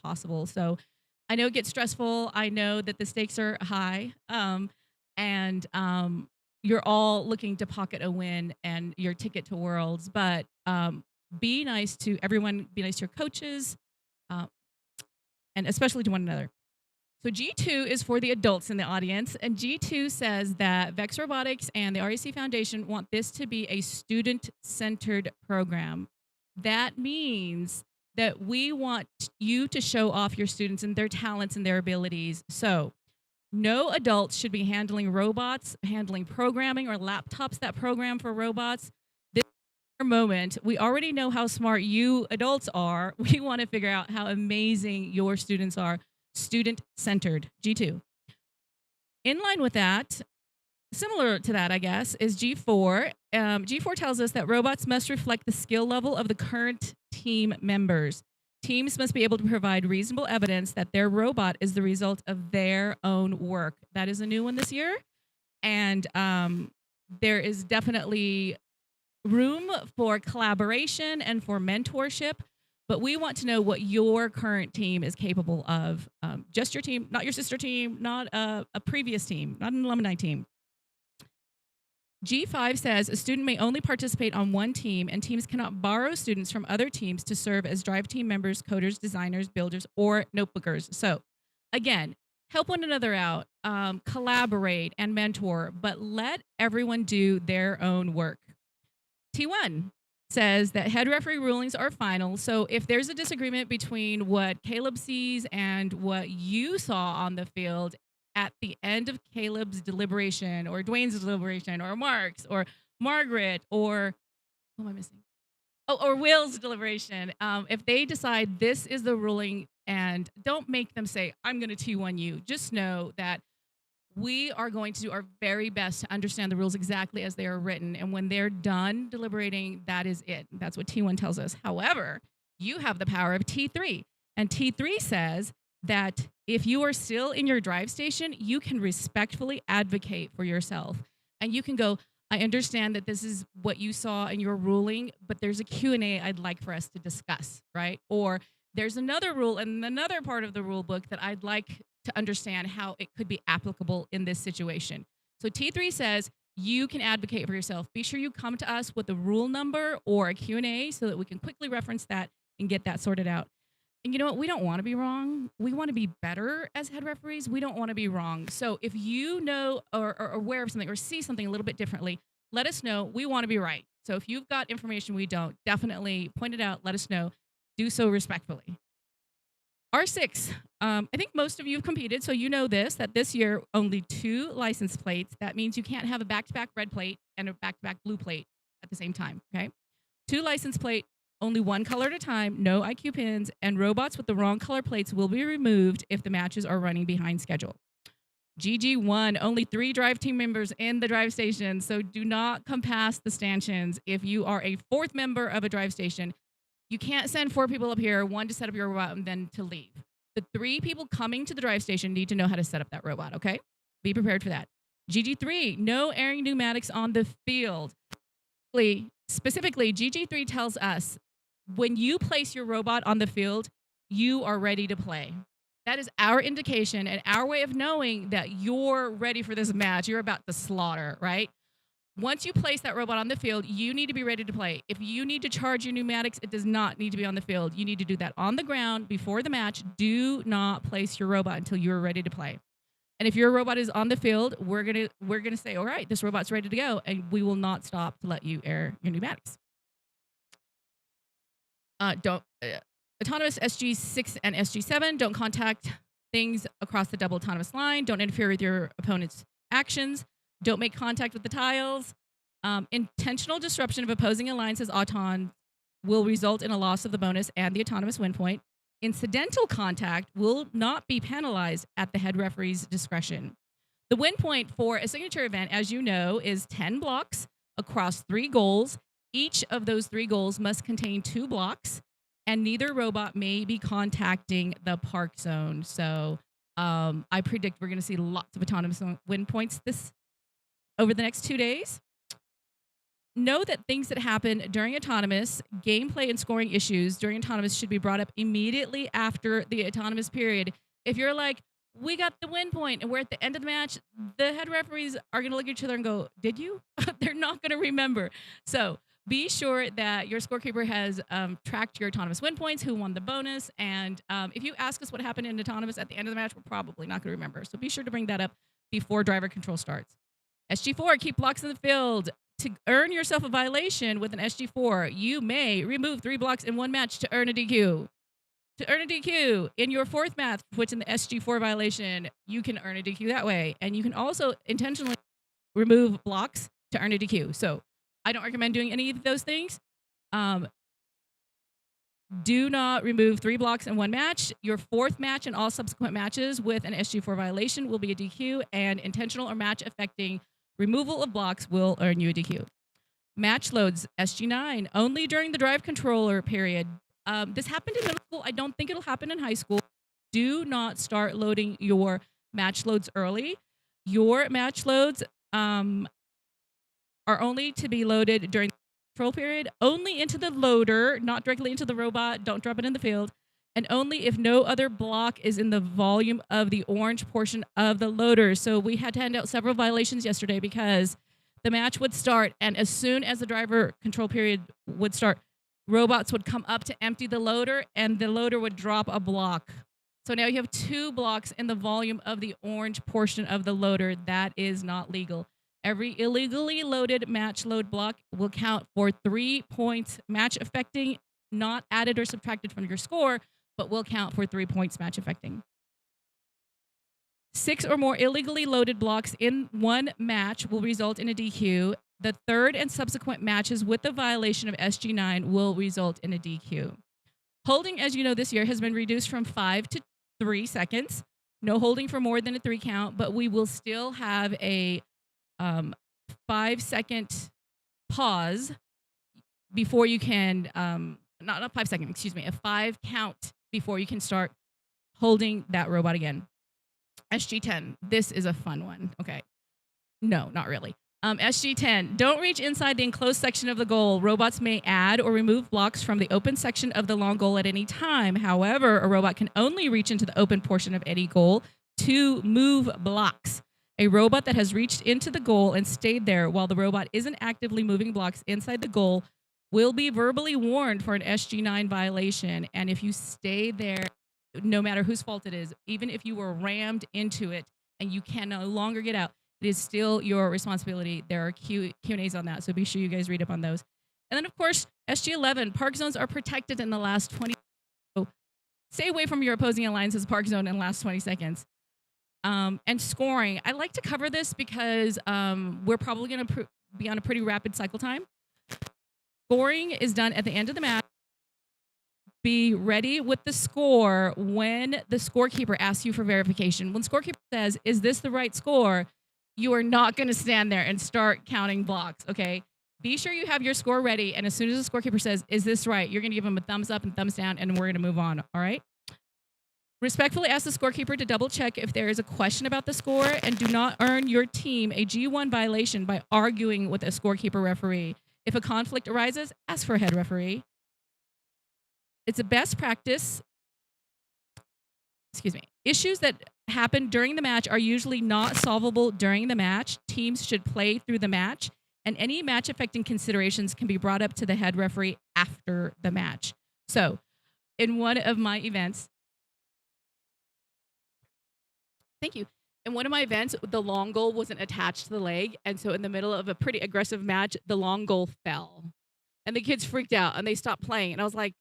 possible. So I know it gets stressful. I know that the stakes are high, and you're all looking to pocket a win and your ticket to Worlds. But be nice to everyone. Be nice to your coaches, uh, and especially to one another. So G2 is for the adults in the audience, and G2 says that Vex Robotics and the REC Foundation want this to be a student-centered program. That means that we want you to show off your students and their talents and their abilities. So no adults should be handling robots, handling programming, or laptops that program for robots. This is our moment. We already know how smart you adults are. We want to figure out how amazing your students are. Student-centered, G2. In line with that, similar to that, I guess, is G4. G4 tells us that robots must reflect the skill level of the current team members. Teams must be able to provide reasonable evidence that their robot is the result of their own work. That is a new one this year. And there is definitely room for collaboration and for mentorship. But we want to know what your current team is capable of. Just your team, not your sister team, not a previous team, not an alumni team. G5 says a student may only participate on one team, and teams cannot borrow students from other teams to serve as drive team members, coders, designers, builders, or notebookers. So again, help one another out, collaborate and mentor, but let everyone do their own work. T1 says that head referee rulings are final. So if there's a disagreement between what Caleb sees and what you saw on the field at the end of Caleb's deliberation or Dwayne's deliberation or Mark's or Margaret or who am I missing? Oh, or Will's deliberation. If they decide this is the ruling, and don't make them say, I'm going to T1 you. Just know that we are going to do our very best to understand the rules exactly as they are written. And when they're done deliberating, that is it. That's what T1 tells us. However, you have the power of T3. And T3 says that if you are still in your drive station, you can respectfully advocate for yourself. And you can go, I understand that this is what you saw in your ruling, but there's a Q&A I'd like for us to discuss, right? Or there's another rule and another part of the rule book that I'd like to understand how it could be applicable in this situation. So T3 says you can advocate for yourself. Be sure you come to us with a rule number or a Q&A so that we can quickly reference that and get that sorted out. And you know what? We don't want to be wrong. We want to be better as head referees. We don't want to be wrong. So if you know or are aware of something or see something a little bit differently, let us know. We want to be right. So if you've got information we don't, definitely point it out. Let us know. Do so respectfully. R6, I think most of you have competed, so you know this, that this year only 2 license plates. That means you can't have a back-to-back red plate and a back-to-back blue plate at the same time, okay? 2 license plate, only 1 color at a time, no IQ pins, and robots with the wrong color plates will be removed if the matches are running behind schedule. GG1, only 3 drive team members in the drive station, so do not come past the stanchions. If you are a 4th member of a drive station, you can't send 4 people up here, 1 to set up your robot and then to leave. The 3 people coming to the drive station need to know how to set up that robot, okay? Be prepared for that. GG3, no airing pneumatics on the field. Specifically, GG3 tells us when you place your robot on the field, you are ready to play. That is our indication and our way of knowing that you're ready for this match. You're about to slaughter, right? Once you place that robot on the field, you need to be ready to play. If you need to charge your pneumatics, it does not need to be on the field. You need to do that on the ground before the match. Do not place your robot until you're ready to play. And if your robot is on the field, we're gonna say, all right, this robot's ready to go, and we will not stop to let you air your pneumatics. Autonomous SG6 and SG7, don't contact things across the double autonomous line. Don't interfere with your opponent's actions. Don't make contact with the tiles. Intentional disruption of opposing alliances auton will result in a loss of the bonus and the autonomous win point. Incidental contact will not be penalized at the head referee's discretion. The win point for a signature event, as you know, is 10 blocks across 3 goals. Each of those 3 goals must contain 2 blocks, and neither robot may be contacting the park zone. So I predict we're going to see lots of autonomous win points over the next 2 days. know that things that happen during autonomous, gameplay and scoring issues during autonomous should be brought up immediately after the autonomous period. If you're like, we got the win point and we're at the end of the match, the head referees are going to look at each other and go, did you? They're not going to remember. So be sure that your scorekeeper has tracked your autonomous win points, who won the bonus. And if you ask us what happened in autonomous at the end of the match, we're probably not going to remember. So be sure to bring that up before driver control starts. SG4, keep blocks in the field. To earn yourself a violation with an SG4, you may remove 3 blocks in one match to earn a DQ. To earn a DQ in your fourth match, which in the SG4 violation, you can earn a DQ that way. And you can also intentionally remove blocks to earn a DQ. So I don't recommend doing any of those things. Do not remove 3 blocks in one match. Your fourth match and all subsequent matches with an SG4 violation will be a DQ, and intentional or match affecting removal of blocks will earn you a DQ. Match loads, SG9, only during the drive controller period. This happened in middle school. I don't think it'll happen in high school. Do not start loading your match loads early. Your match loads are only to be loaded during the control period, only into the loader, not directly into the robot. Don't drop it in the field. And only if no other block is in the volume of the orange portion of the loader. So we had to hand out several violations yesterday because the match would start, and as soon as the driver control period would start, robots would come up to empty the loader, and the loader would drop a block. So now you have 2 blocks in the volume of the orange portion of the loader. That is not legal. Every illegally loaded match load block will count for 3 points match affecting, not added or subtracted from your score, but will count for 3 points match affecting. 6 or more illegally loaded blocks in one match will result in a DQ. The third and subsequent matches with the violation of SG9 will result in a DQ. Holding, as you know, this year has been reduced from 5 to 3 seconds. No holding for more than a 3 count, but we will still have a 5-second pause before you can, not 5 second, excuse me, a 5 count before you can start holding that robot again. SG10, this is a fun one. Okay. No, not really. SG10, don't reach inside the enclosed section of the goal. Robots may add or remove blocks from the open section of the long goal at any time. However, a robot can only reach into the open portion of any goal to move blocks. A robot that has reached into the goal and stayed there while the robot isn't actively moving blocks inside the goal will be verbally warned for an SG9 violation. And if you stay there, no matter whose fault it is, even if you were rammed into it and you can no longer get out, it is still your responsibility. There are Q&As on that, so be sure you guys read up on those. And then, of course, SG11, park zones are protected in the last 20 seconds. So stay away from your opposing alliance's park zone in the last 20 seconds. And scoring. I like to cover this because we're probably going to be on a pretty rapid cycle time. Scoring is done at the end of the match. Be ready with the score when the scorekeeper asks you for verification. When scorekeeper says, is this the right score? You are not going to stand there and start counting blocks, okay? Be sure you have your score ready, and as soon as the scorekeeper says, is this right? You're going to give them a thumbs up and thumbs down, and we're going to move on, all right? Respectfully ask the scorekeeper to double check if there is a question about the score, and do not earn your team a G1 violation by arguing with a scorekeeper referee. If a conflict arises, ask for a head referee. It's a best practice. Excuse me. Issues that happen during the match are usually not solvable during the match. Teams should play through the match, and any match affecting considerations can be brought up to the head referee after the match. So, in one of my events, thank you. In one of my events, the long goal wasn't attached to the leg, and so in the middle of a pretty aggressive match, the long goal fell. And the kids freaked out, and they stopped playing. And I was like,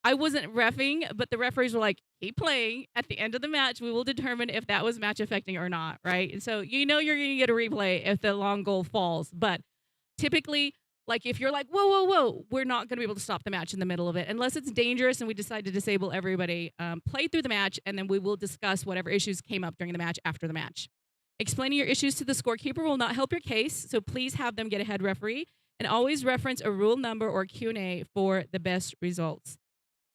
I wasn't reffing, but the referees were like, keep playing. At the end of the match, we will determine if that was match affecting or not, right? And so you know you're going to get a replay if the long goal falls. But typically, like if you're like, whoa, whoa, whoa, we're not going to be able to stop the match in the middle of it unless it's dangerous and we decide to disable everybody. Play through the match, and then we will discuss whatever issues came up during the match after the match. Explaining your issues to the scorekeeper will not help your case, so please have them get a head referee, and always reference a rule number or Q&A for the best results.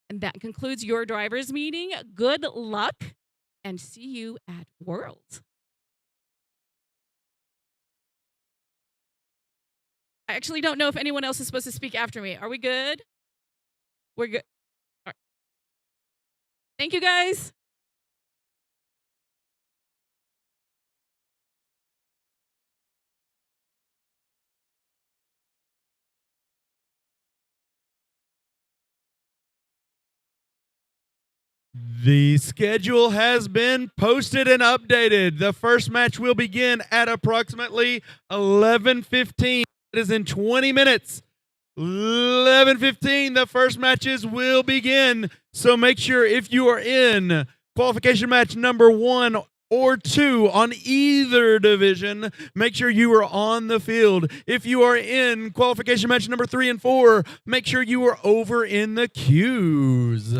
And that concludes your driver's meeting. Good luck, and see you at Worlds. I actually don't know if anyone else is supposed to speak after me. Are we good? We're good. All right. Thank you, guys. The schedule has been posted and updated. The first match will begin at approximately 11:15. It is in 20 minutes. 11:15, the first matches will begin. So make sure if you are in qualification match number 1 or 2 on either division, make sure you are on the field. If you are in qualification match number 3 and 4, make sure you are over in the queues.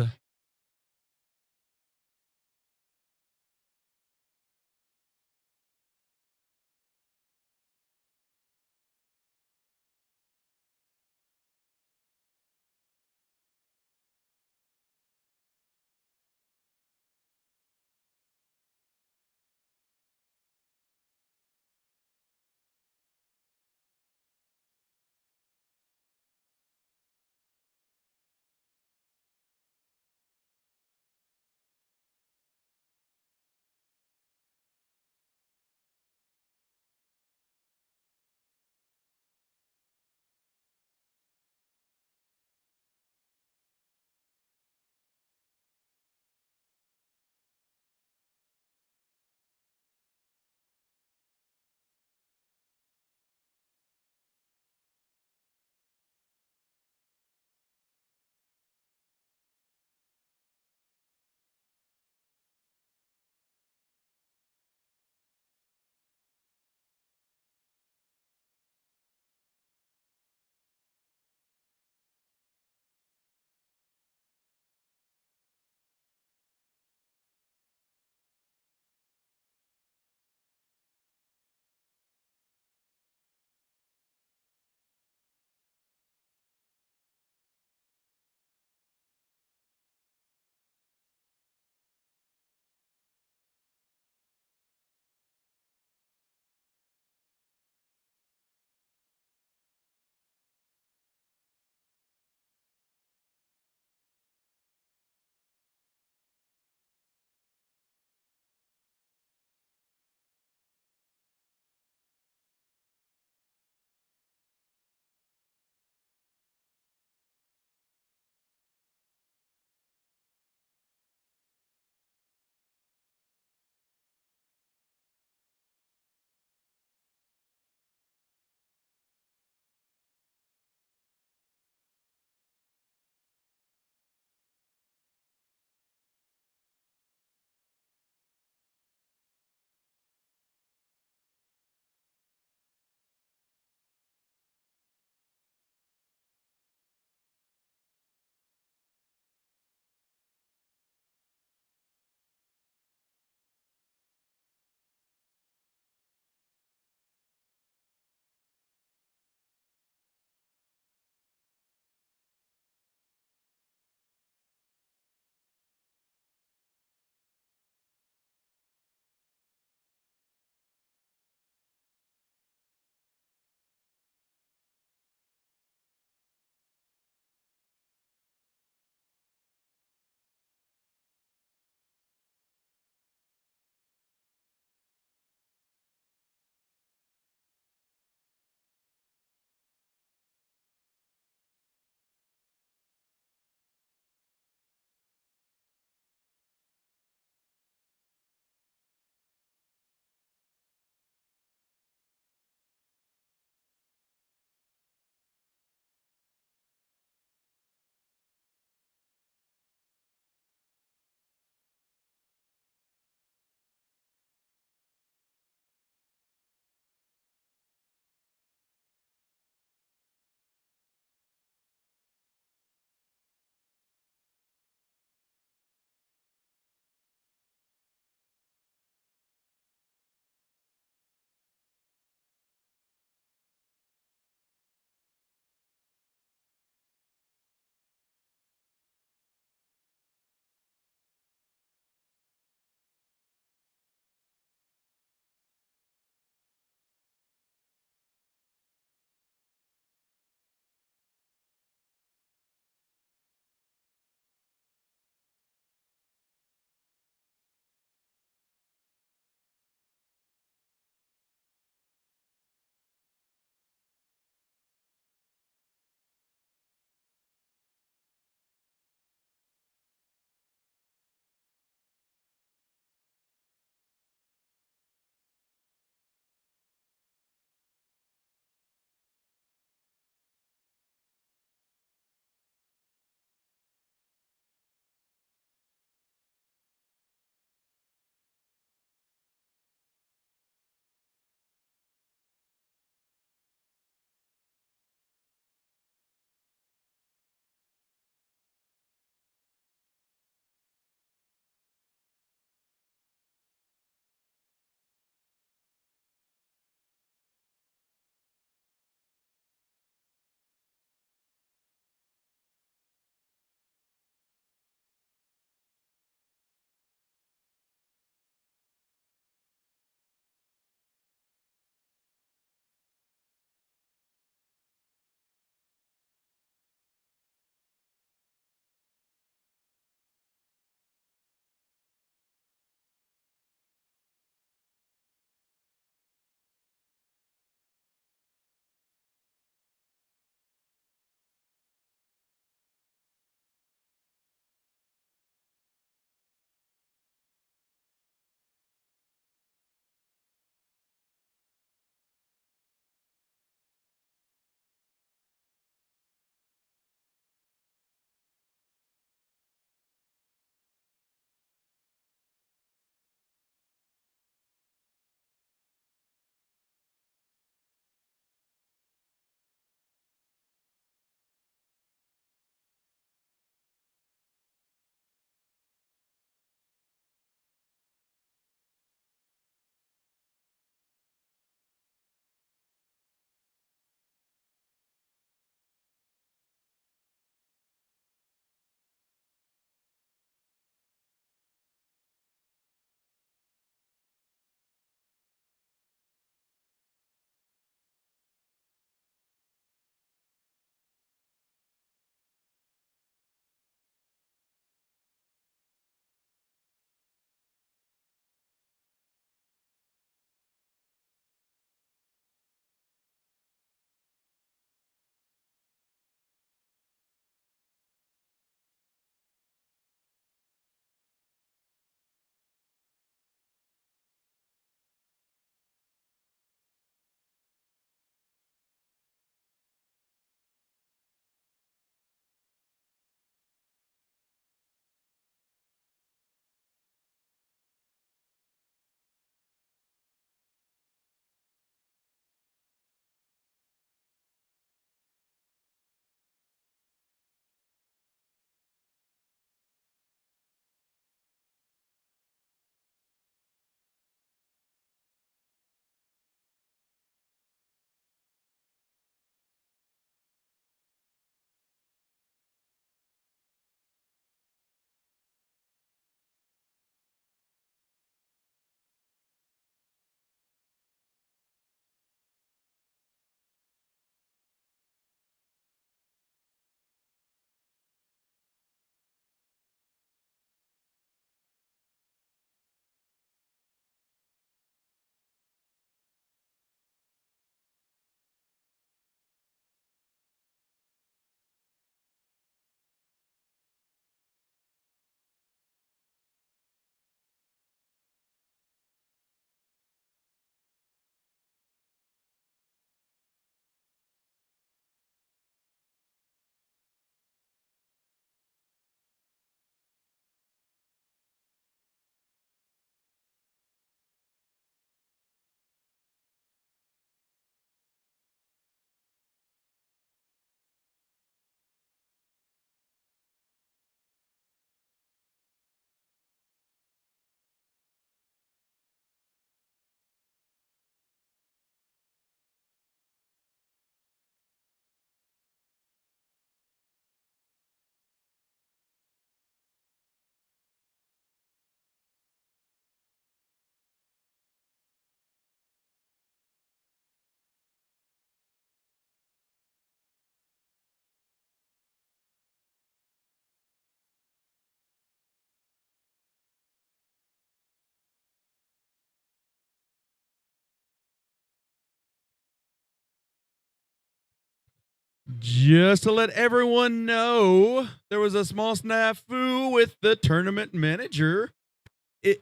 Just to let everyone know, there was a small snafu with the tournament manager,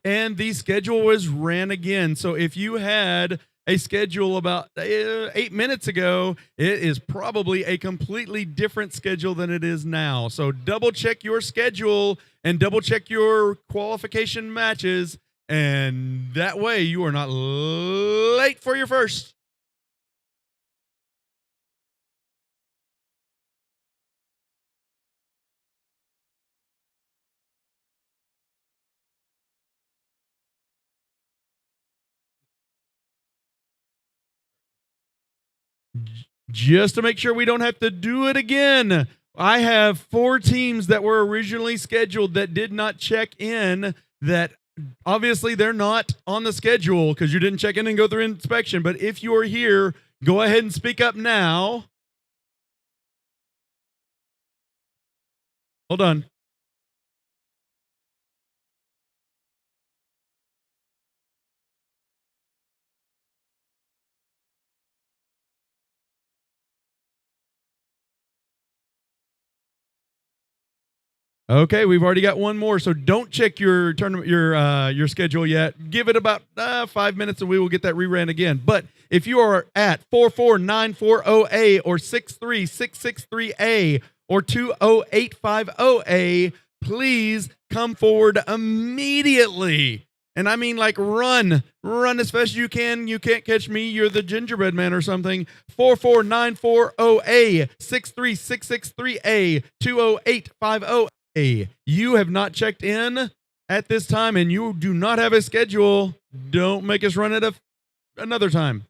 and the schedule was ran again. So if you had a schedule about 8 minutes ago, it is probably a completely different schedule than it is now. So double check your schedule and double check your qualification matches, and that way you are not late for your first. Just to make sure we don't have to do it again, I have 4 teams that were originally scheduled that did not check in, that obviously they're not on the schedule because you didn't check in and go through inspection. But if you are here, go ahead and speak up now. Hold on. Okay, we've already got one more, so don't check your tournament, your schedule yet. Give it about 5 minutes, and we will get that reran again. But if you are at 44940A or 63663A or 20850A, please come forward immediately. And I mean, like, run as fast as you can. You can't catch me. You're the gingerbread man or something. 44940A, 63663A, 20850A. You have not checked in at this time and you do not have a schedule. Don't make us run it another time.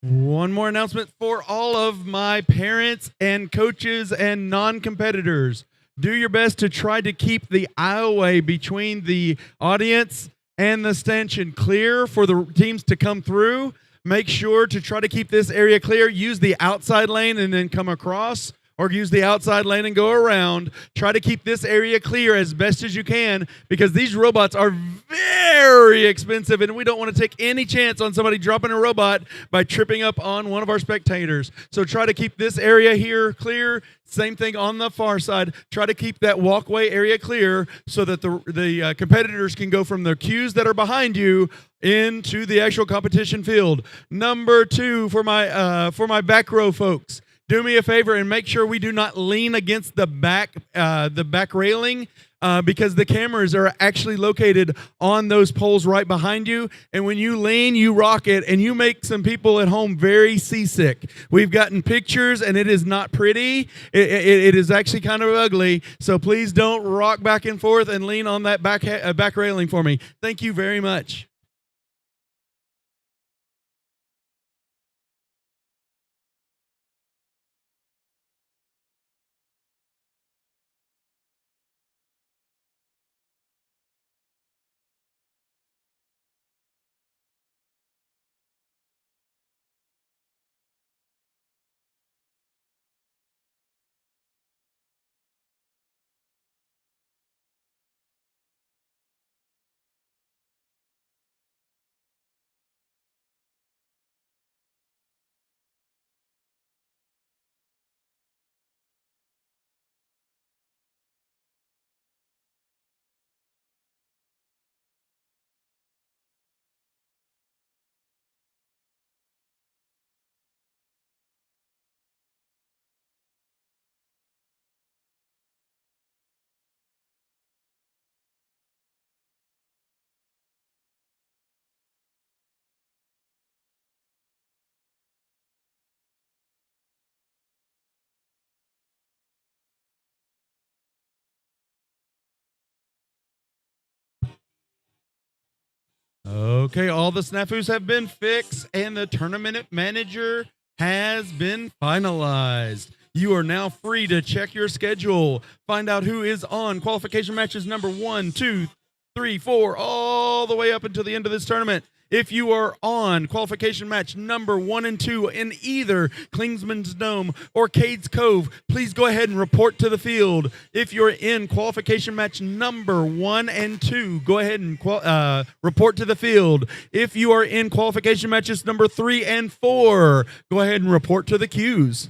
One more announcement for all of my parents and coaches and non-competitors. Do your best to try to keep the aisleway between the audience and the stanchion clear for the teams to come through. Make sure to try to keep this area clear. Use the outside lane and then come across, or use the outside lane and go around. Try to keep this area clear as best as you can, because these robots are very expensive and we don't want to take any chance on somebody dropping a robot by tripping up on one of our spectators. So try to keep this area here clear. Same thing on the far side. Try to keep that walkway area clear so that the competitors can go from the queues that are behind you into the actual competition field. Number 2 for my back row folks. Do me a favor and make sure we do not lean against the back railing, because the cameras are actually located on those poles right behind you. And when you lean, you rock it, and you make some people at home very seasick. We've gotten pictures, and it is not pretty. It is actually kind of ugly. So please don't rock back and forth and lean on that back railing for me. Thank you very much. Okay, all the snafus have been fixed and the tournament manager has been finalized. You are now free to check your schedule, find out who is on qualification matches number 1, 2, 3, 4, all the way up until the end of this tournament. If you are on qualification match number 1 and 2 in either Klingsman's Dome or Cades Cove, please go ahead and report to the field. If you're in qualification match number 1 and 2, go ahead and report to the field. If you are in qualification matches number 3 and 4, go ahead and report to the queues.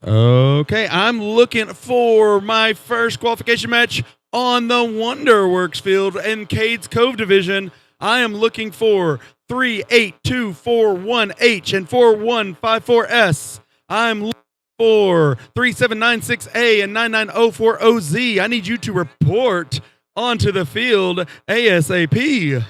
Okay, I'm looking for my first qualification match on the Wonderworks field in Cades Cove Division. I am looking for 38241H and 4154S. I'm looking for 3796A and 9904OZ. I need you to report onto the field ASAP.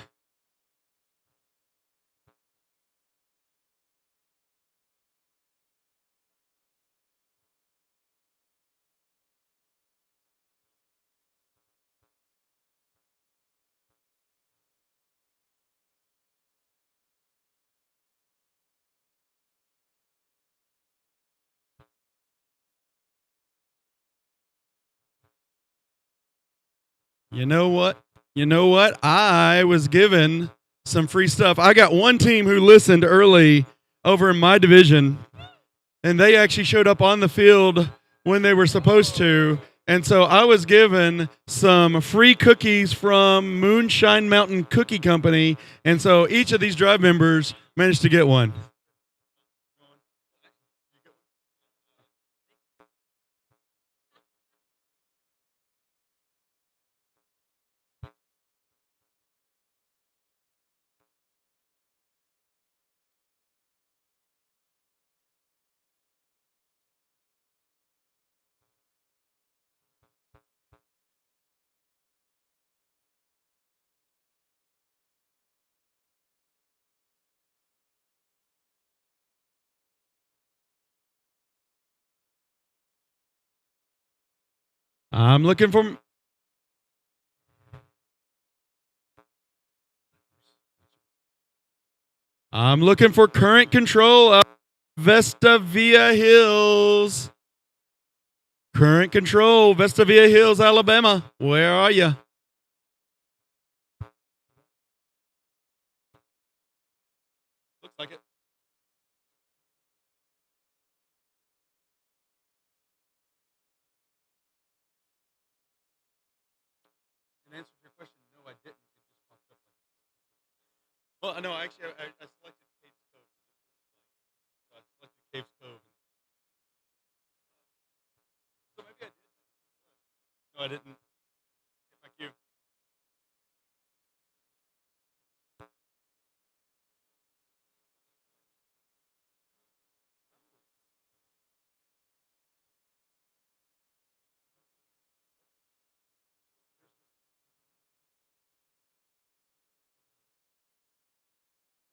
You know what? I was given some free stuff. I got one team who listened early over in my division, and they actually showed up on the field when they were supposed to. And so I was given some free cookies from Moonshine Mountain Cookie Company. And so each of these drive members managed to get one. I'm looking for. I'm looking for current control of Vestavia Hills. Current control, Vestavia Hills, Alabama. Where are you? Looks like it. In answer to your question, no, I didn't. It just popped up like this. Well, no, actually, I selected Cades Cove. So I selected Cades Cove. So maybe I did. No, I didn't. Hit my cue.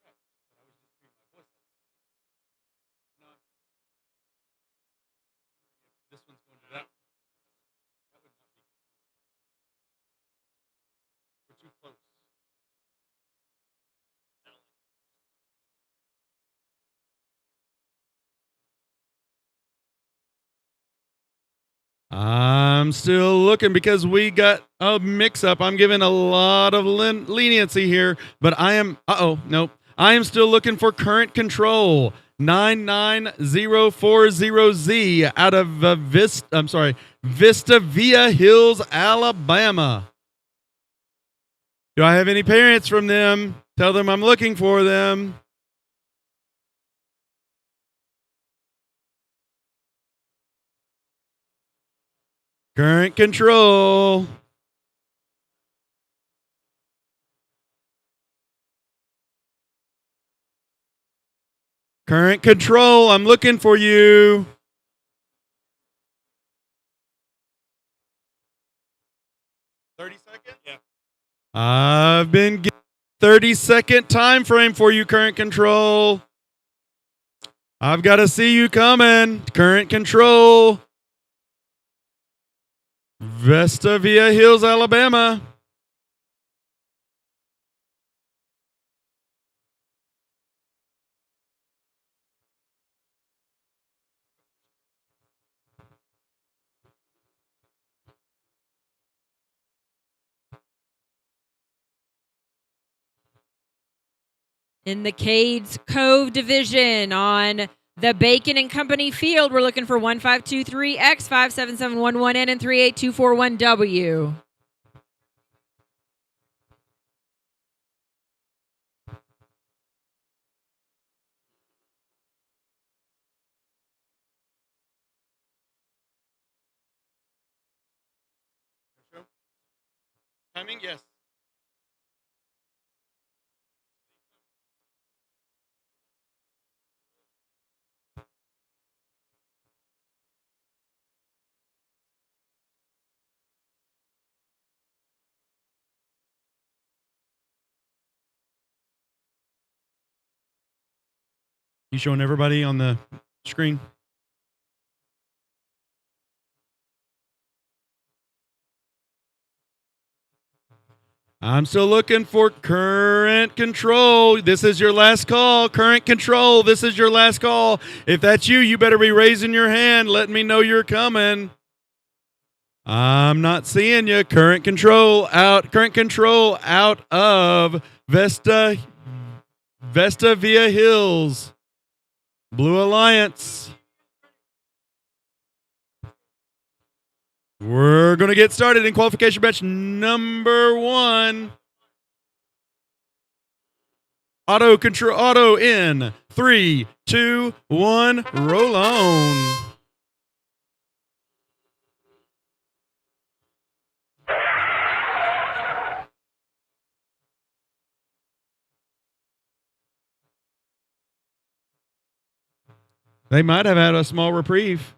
But I was just hearing my voice. No, this one's going to that. That would not be. We're too close. I'm still looking because we got a mix up. I'm giving a lot of leniency here, but I am, nope. I am still looking for current control 99040Z out of Vista Via Hills, Alabama. Do I have any parents from them? Tell them I'm looking for them. Current control. Current control. I'm looking for you. Yeah. I've been given 30-second time frame for you, current control. I've got to see you coming. Current control. Vestavia Hills, Alabama. In the Cades Cove division on the Bacon and Company field, we're looking for 1523X, 57711N, and 38241W. Coming, yes. You showing everybody on the screen? I'm still looking for current control. This is your last call. Current control. This is your last call. If that's you, you better be raising your hand, letting me know you're coming. I'm not seeing you. Current control out. Current control out of Vesta Via Hills. Blue Alliance. We're going to get started in qualification batch number 1. Auto in 3, 2, 1, roll on. They might have had a small reprieve.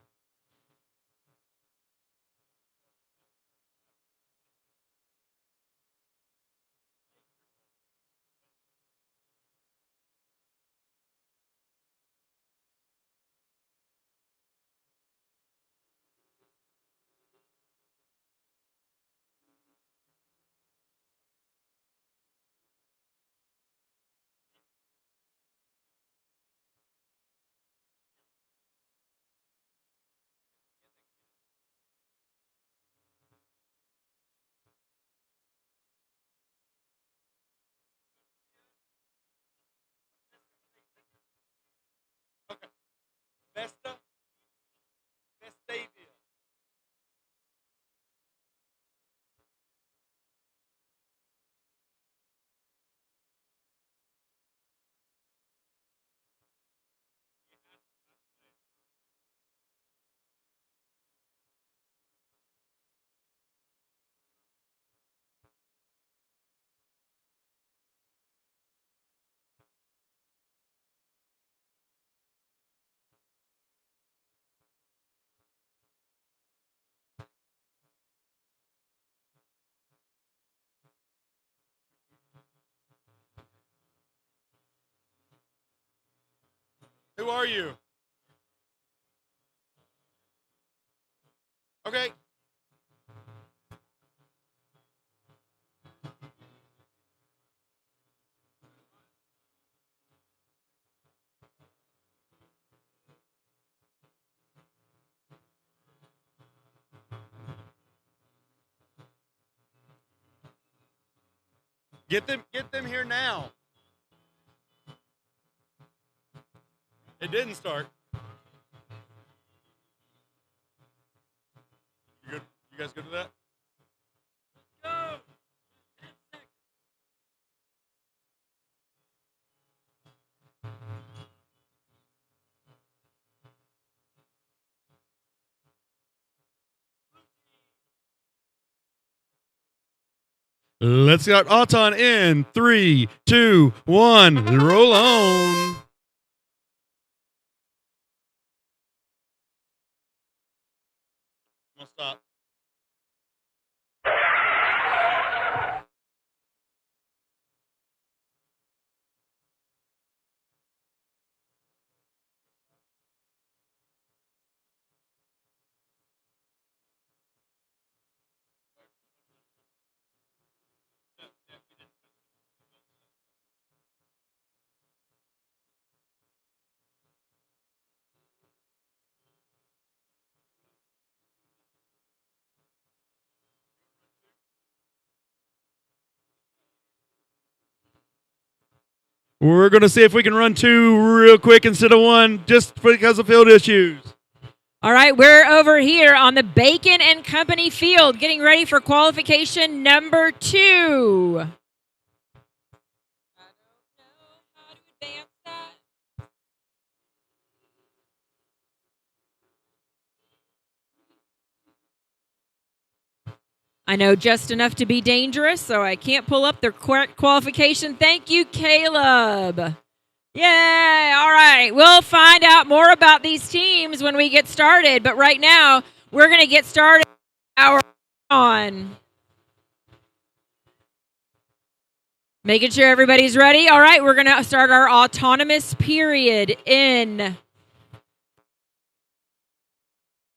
Vesta Vestavia. Who are you? Okay. Get them here now. It didn't start. You good? You guys good with that? Let's go. 10 seconds. Let's get Auton in 3, 2, 1. Roll on. I'm gonna stop. We're going to see if we can run 2 real quick instead of 1 just because of field issues. All right, we're over here on the Bacon and Company field getting ready for qualification number 2. I know just enough to be dangerous, so I can't pull up their qualification. Thank you, Caleb. Yay! All right. We'll find out more about these teams when we get started, but right now, we're going to get started our on. Making sure everybody's ready. All right, we're going to start our autonomous period in.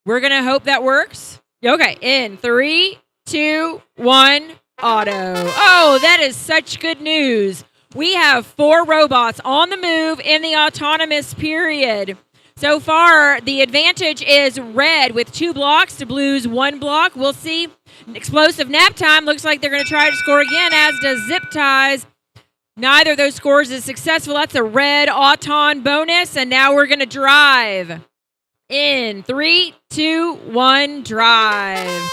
We're going to hope that works. Okay, in 3, 2, 1, auto. Oh, that is such good news. We have 4 robots on the move in the autonomous period. So far, the advantage is red with 2 blocks to blue's 1 block. We'll see. Explosive nap time looks like they're going to try to score again, as does Zip Ties. Neither of those scores is successful. That's a red Auton bonus, and now we're going to drive. In 3, 2, 1, drive.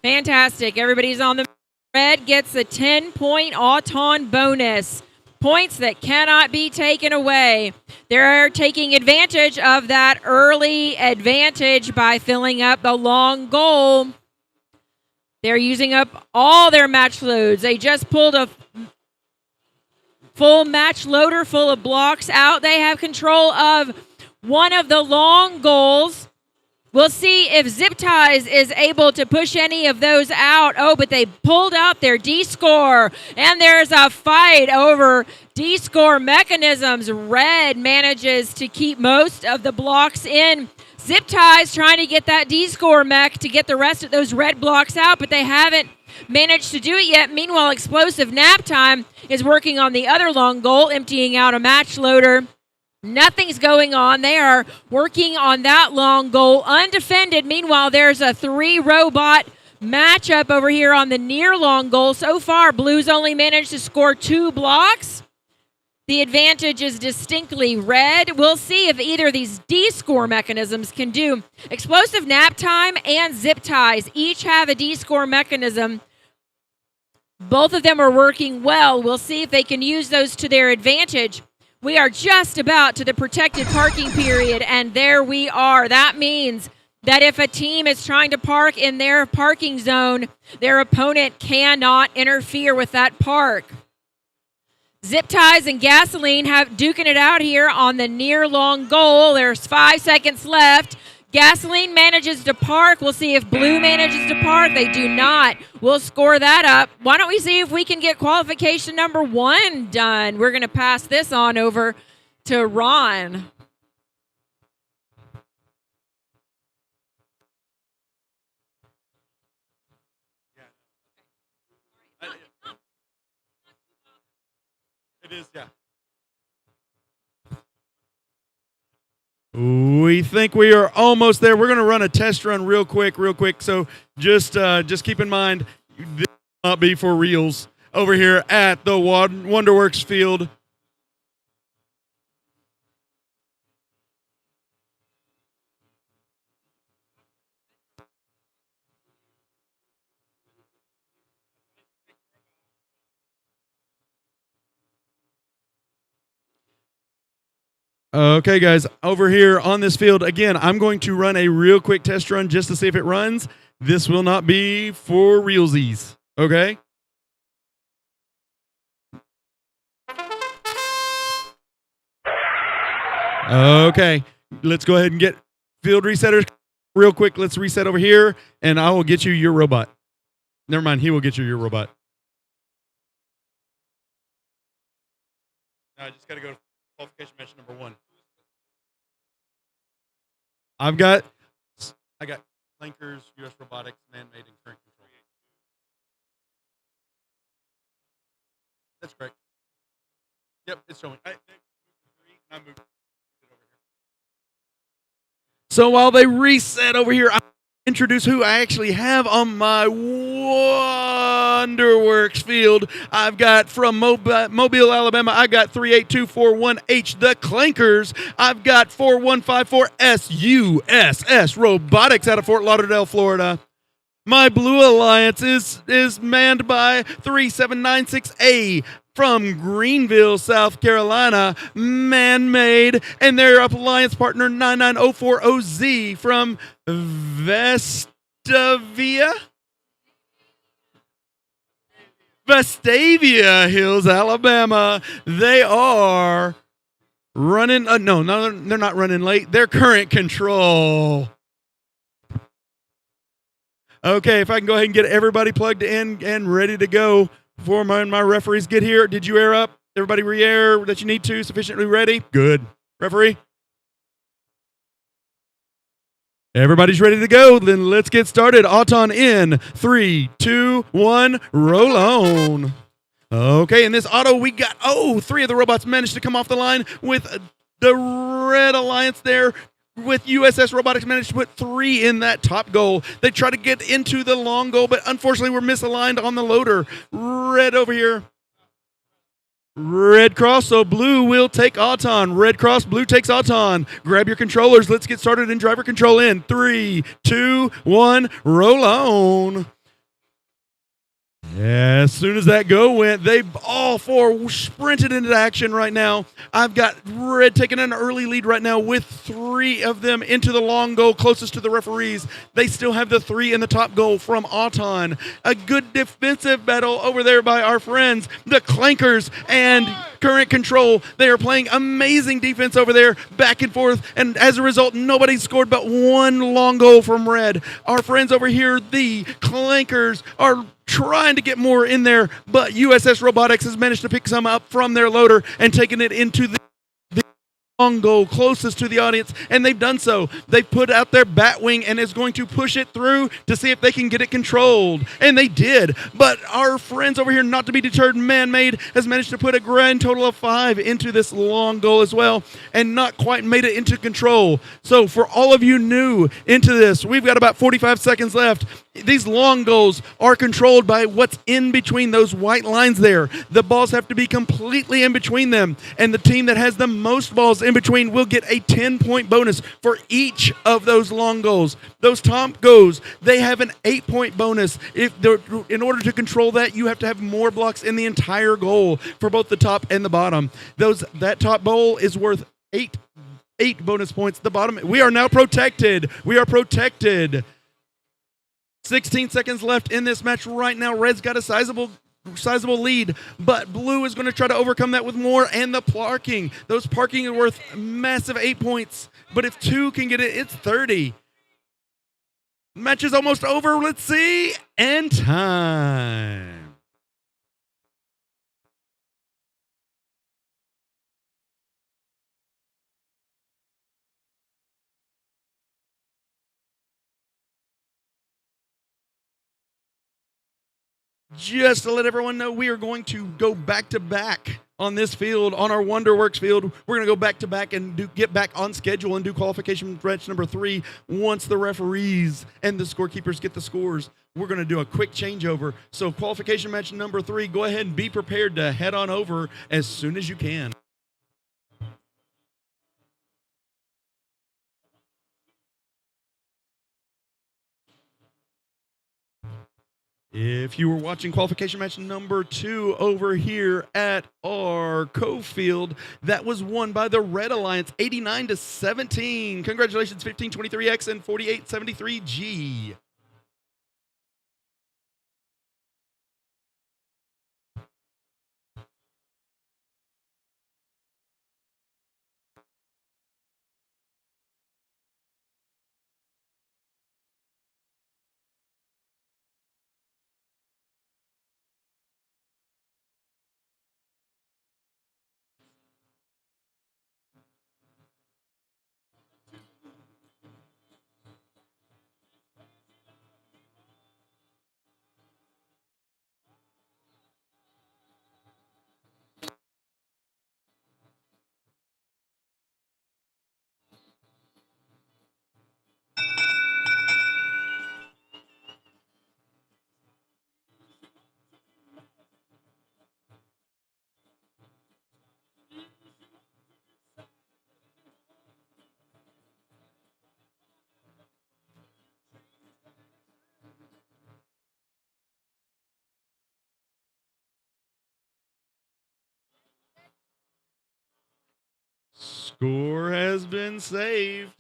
Fantastic. Everybody's on the red, gets a 10-point Auton bonus. Points that cannot be taken away. They're taking advantage of that early advantage by filling up the long goal. They're using up all their match loads. They just pulled a full match loader full of blocks out. They have control of one of the long goals. We'll see if Zip Ties is able to push any of those out. Oh, but they pulled out their D-score, and there's a fight over D-score mechanisms. Red manages to keep most of the blocks in. Zip Ties trying to get that D-score mech to get the rest of those red blocks out, but they haven't managed to do it yet. Meanwhile, Explosive Nap Time is working on the other long goal, emptying out a match loader. Nothing's going on. They are working on that long goal undefended. Meanwhile, there's a 3-robot matchup over here on the near long goal. So far, Blues only managed to score 2 blocks. The advantage is distinctly red. We'll see if either of these D-score mechanisms can do. Explosive Nap Time and Zip Ties each have a D-score mechanism. Both of them are working well. We'll see if they can use those to their advantage. We are just about to the protected parking period, and there we are. That means that if a team is trying to park in their parking zone, their opponent cannot interfere with that park. Zip Ties and Gasoline have duking it out here on the near long goal. There's 5 seconds left. Gasoline manages to park. We'll see if Blue manages to park. They do not. We'll score that up. Why don't we see if we can get qualification number 1 done? We're going to pass this on over to Ron. It is, yeah. We think we are almost there. We're going to run a test run real quick. So just keep in mind, this will not be for reals over here at the Wonderworks field. Okay, guys, over here on this field, again, I'm going to run a real quick test run just to see if it runs. This will not be for realsies, okay? Okay, let's go ahead and get field resetters real quick. Let's reset over here, and I will get you your robot. Never mind, he will get you your robot. I just got to go to qualification match number 1. I got Clankers, US Robotics, man-made, and current control. That's correct. Yep, it's showing. I moved it over here. So while they reset over here, I'll introduce who I actually have on my Wonderworks field. I've got from Mobile, Alabama, I got 38241H, the Clankers. I've got 4154SUSS Robotics out of Fort Lauderdale, Florida. My Blue Alliance is manned by 3796A from Greenville, South Carolina, man-made, and their alliance partner 99040Z from Vestavia. Vestavia Hills, Alabama. They are running. No, they're not running late. They're current control. Okay, if I can go ahead and get everybody plugged in and ready to go before my referees get here. Did you air up? Everybody re-air that you need to, sufficiently ready? Good. Referee? Everybody's ready to go. Then let's get started. Auton in 3, 2, 1, roll on. Okay, in this auto, we got, 3 of the robots managed to come off the line with the Red Alliance there. With USS Robotics managed to put 3 in that top goal. They try to get into the long goal, but unfortunately were misaligned on the loader. Red over here. Red cross, so blue will take Auton. Red cross, blue takes Auton. Grab your controllers. Let's get started in driver control in 3, 2, 1, roll on. Yeah, as soon as that go went, they all 4 sprinted into action right now. I've got Red taking an early lead right now with 3 of them into the long goal closest to the referees. They still have the 3 in the top goal from Auton. A good defensive battle over there by our friends, the Clankers and current control. They are playing amazing defense over there, back and forth, and as a result, nobody scored but 1 long goal from Red. Our friends over here, the Clankers, are trying to get more in there, but USS Robotics has managed to pick some up from their loader and taken it into the long goal closest to the audience, and they've done so. They've put out their Batwing and is going to push it through to see if they can get it controlled, and they did. But our friends over here, not to be deterred, Man-Made has managed to put a grand total of 5 into this long goal as well, and not quite made it into control. So for all of you new into this, we've got about 45 seconds left. These long goals are controlled by what's in between those white lines there. The balls have to be completely in between them, and the team that has the most balls in between will get a 10-point bonus for each of those long goals. Those top goals, they have an 8-point bonus. In order to control that, you have to have more blocks in the entire goal for both the top and the bottom. That top goal is worth 8 bonus points. The bottom, we are now protected. We are protected. 16 seconds left in this match right now. Red's got a sizable lead, but blue is going to try to overcome that with more, and the parking. Those parking are worth massive 8 points, but if 2 can get it, it's 30. Match is almost over. Let's see. And time. Just to let everyone know, we are going to go back-to-back on this field, on our WonderWorks field. We're going to go back-to-back and get back on schedule and do qualification match number 3 once the referees and the scorekeepers get the scores. We're going to do a quick changeover. So qualification match number 3, go ahead and be prepared to head on over as soon as you can. If you were watching qualification match number 2 over here at our Cove Field, that was won by the Red Alliance, 89-17. Congratulations, 1523X and 4873G. Score has been saved.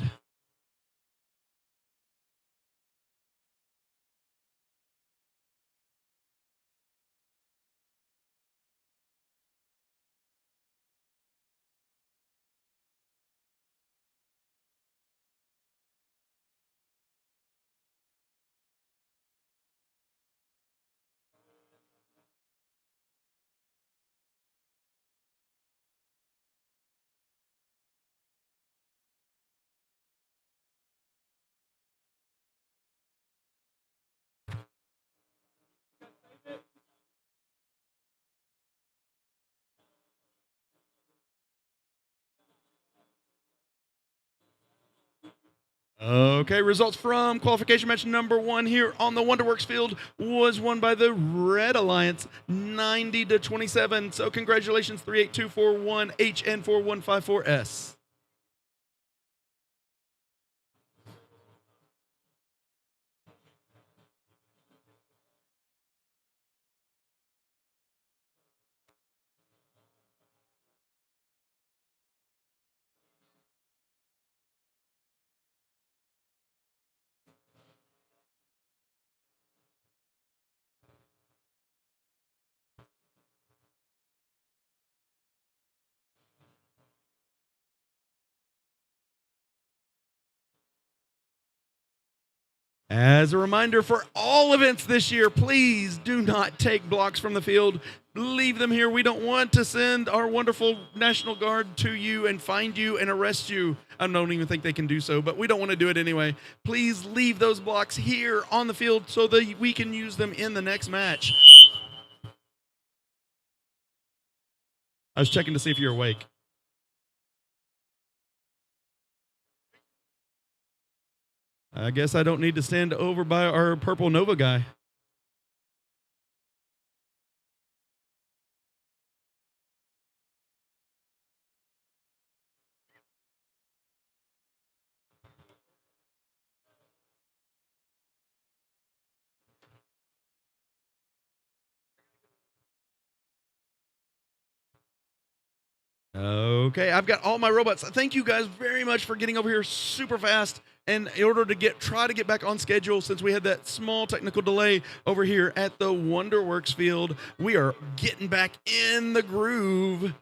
Okay, results from qualification match number 1 here on the Wonderworks field was won by the Red Alliance 90-27. So congratulations 38241 HN4154S. As a reminder for all events this year, please do not take blocks from the field. Leave them here. We don't want to send our wonderful National Guard to you and find you and arrest you. I don't even think they can do so, but we don't want to do it anyway. Please leave those blocks here on the field so that we can use them in the next match. I was checking to see if you're awake. I guess I don't need to stand over by our purple Nova guy. Okay, I've got all my robots. Thank you guys very much for getting over here super fast. And in order to try to get back on schedule, since we had that small technical delay over here at the Wonderworks field, we are getting back in the groove.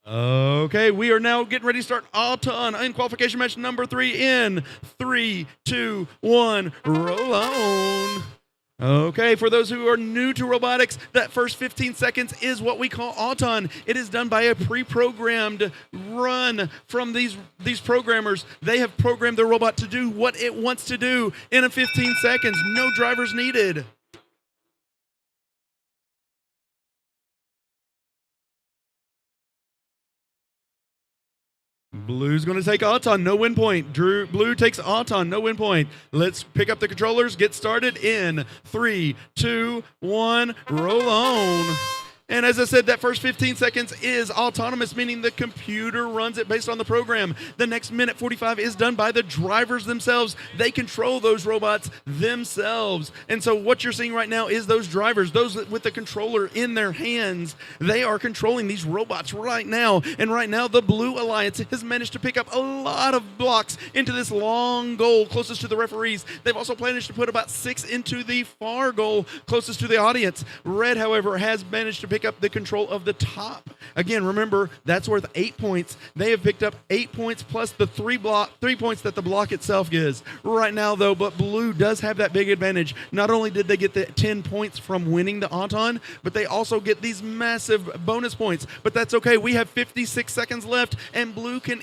Okay, we are now getting ready to start Autumn in qualification match number 3 in 3, 2, 1, roll on. Okay, for those who are new to robotics, that first 15 seconds is what we call Autumn. It is done by a pre-programmed run from these programmers. They have programmed the robot to do what it wants to do in a 15 seconds. No drivers needed. Blue's going to take Autumn, no win point. Blue takes Autumn, no win point. Let's pick up the controllers, get started in 3, 2, 1, roll on. And as I said, that first 15 seconds is autonomous, meaning the computer runs it based on the program. The next minute 45 is done by the drivers themselves. They control those robots themselves. And so what you're seeing right now is those drivers, those with the controller in their hands. They are controlling these robots right now. And right now, the Blue Alliance has managed to pick up a lot of blocks into this long goal closest to the referees. They've also managed to put about 6 into the far goal closest to the audience. Red, however, has managed to pick up the control of the top. Again, remember, that's worth 8 points. They have picked up 8 points plus the 3 points that the block itself gives right now, though. But Blue does have that big advantage. Not only did they get the 10 points from winning the Auton, but they also get these massive bonus points. But that's okay. We have 56 seconds left, and Red can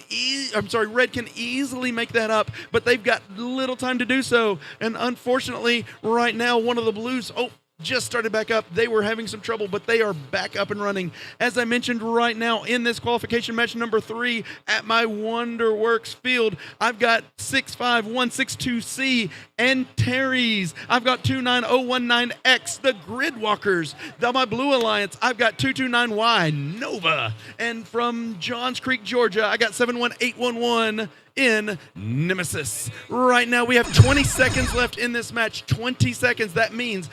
easily make that up, but they've got little time to do so. And unfortunately, right now, one of the Blues, just started back up. They were having some trouble, but they are back up and running. As I mentioned, right now in this qualification match number 3 at my Wonderworks field, I've got 65162C and Terry's. I've got 29019X, the Gridwalkers. Now my Blue Alliance, I've got 229Y, Nova. And from Johns Creek, Georgia, I got 71811 in Nemesis. Right now we have 20 seconds left in this match. 20 seconds. That means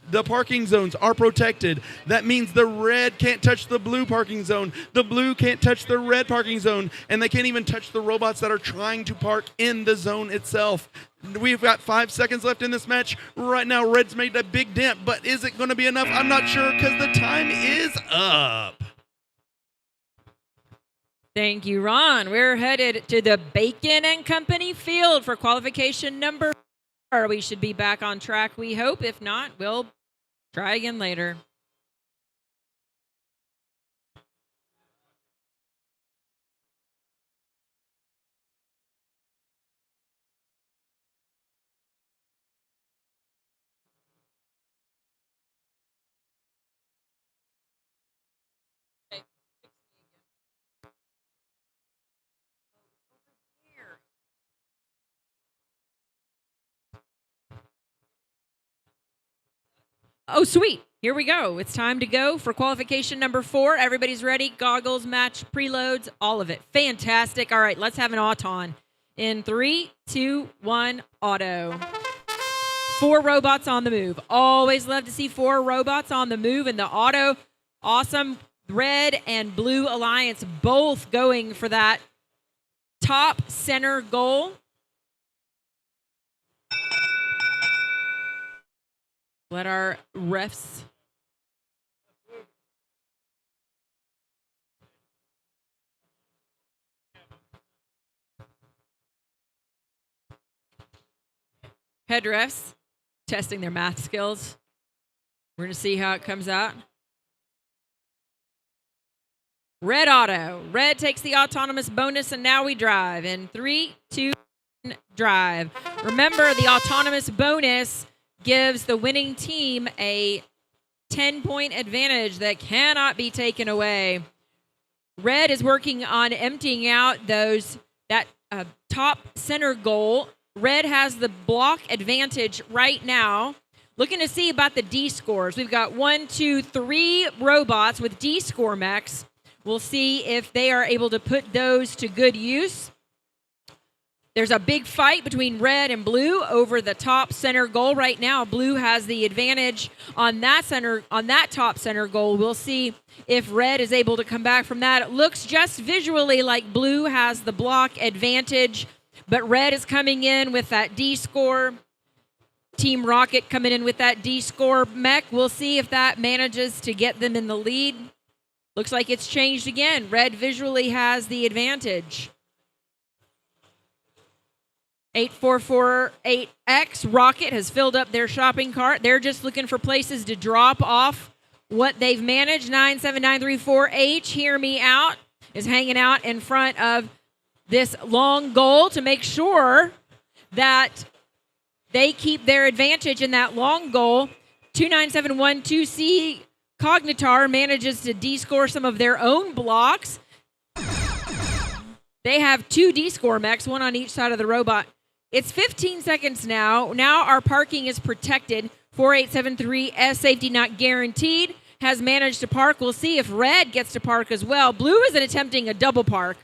the parking zones are protected. That means the red can't touch the blue parking zone. The blue can't touch the red parking zone. And they can't even touch the robots that are trying to park in the zone itself. We've got 5 seconds left in this match. Right now, Red's made a big dent, but is it going to be enough? I'm not sure because the time is up. Thank you, Ron. We're headed to the Bacon and Company field for qualification number 4. We should be back on track, we hope. If not, we'll Try again later. Oh, sweet. Here we go. It's time to go for qualification number 4. Everybody's ready. Goggles, match, preloads, all of it. Fantastic. All right, let's have an auton. In 3, 2, 1, auto. 4 robots on the move. Always love to see 4 robots on the move in the auto. Awesome. Red and blue alliance both going for that top center goal. Let our refs head refs testing their math skills. We're going to see how it comes out. Red auto. Red takes the autonomous bonus, and now we drive. In 3, 2, 1, drive. Remember, the autonomous bonus gives the winning team a 10-point advantage that cannot be taken away. Red is working on emptying out that top center goal. Red has the block advantage right now. Looking to see about the D scores. We've got 1, 2, 3 robots with D score mechs. We'll see if they are able to put those to good use. There's a big fight between red and blue over the top center goal right now. Blue has the advantage on that top center goal. We'll see if red is able to come back from that. It looks just visually like blue has the block advantage, but red is coming in with that D score. Team Rocket coming in with that D score mech. We'll see if that manages to get them in the lead. Looks like it's changed again. Red visually has the advantage. 8448X Rocket has filled up their shopping cart. They're just looking for places to drop off what they've managed. 97934H, hear me out, is hanging out in front of this long goal to make sure that they keep their advantage in that long goal. 29712C Cognitar manages to D-score some of their own blocks. They have 2 D-score mechs, one on each side of the robot. It's 15 seconds now. Now our parking is protected. 4873S, safety not guaranteed, has managed to park. We'll see if red gets to park as well. Blue is attempting a double park.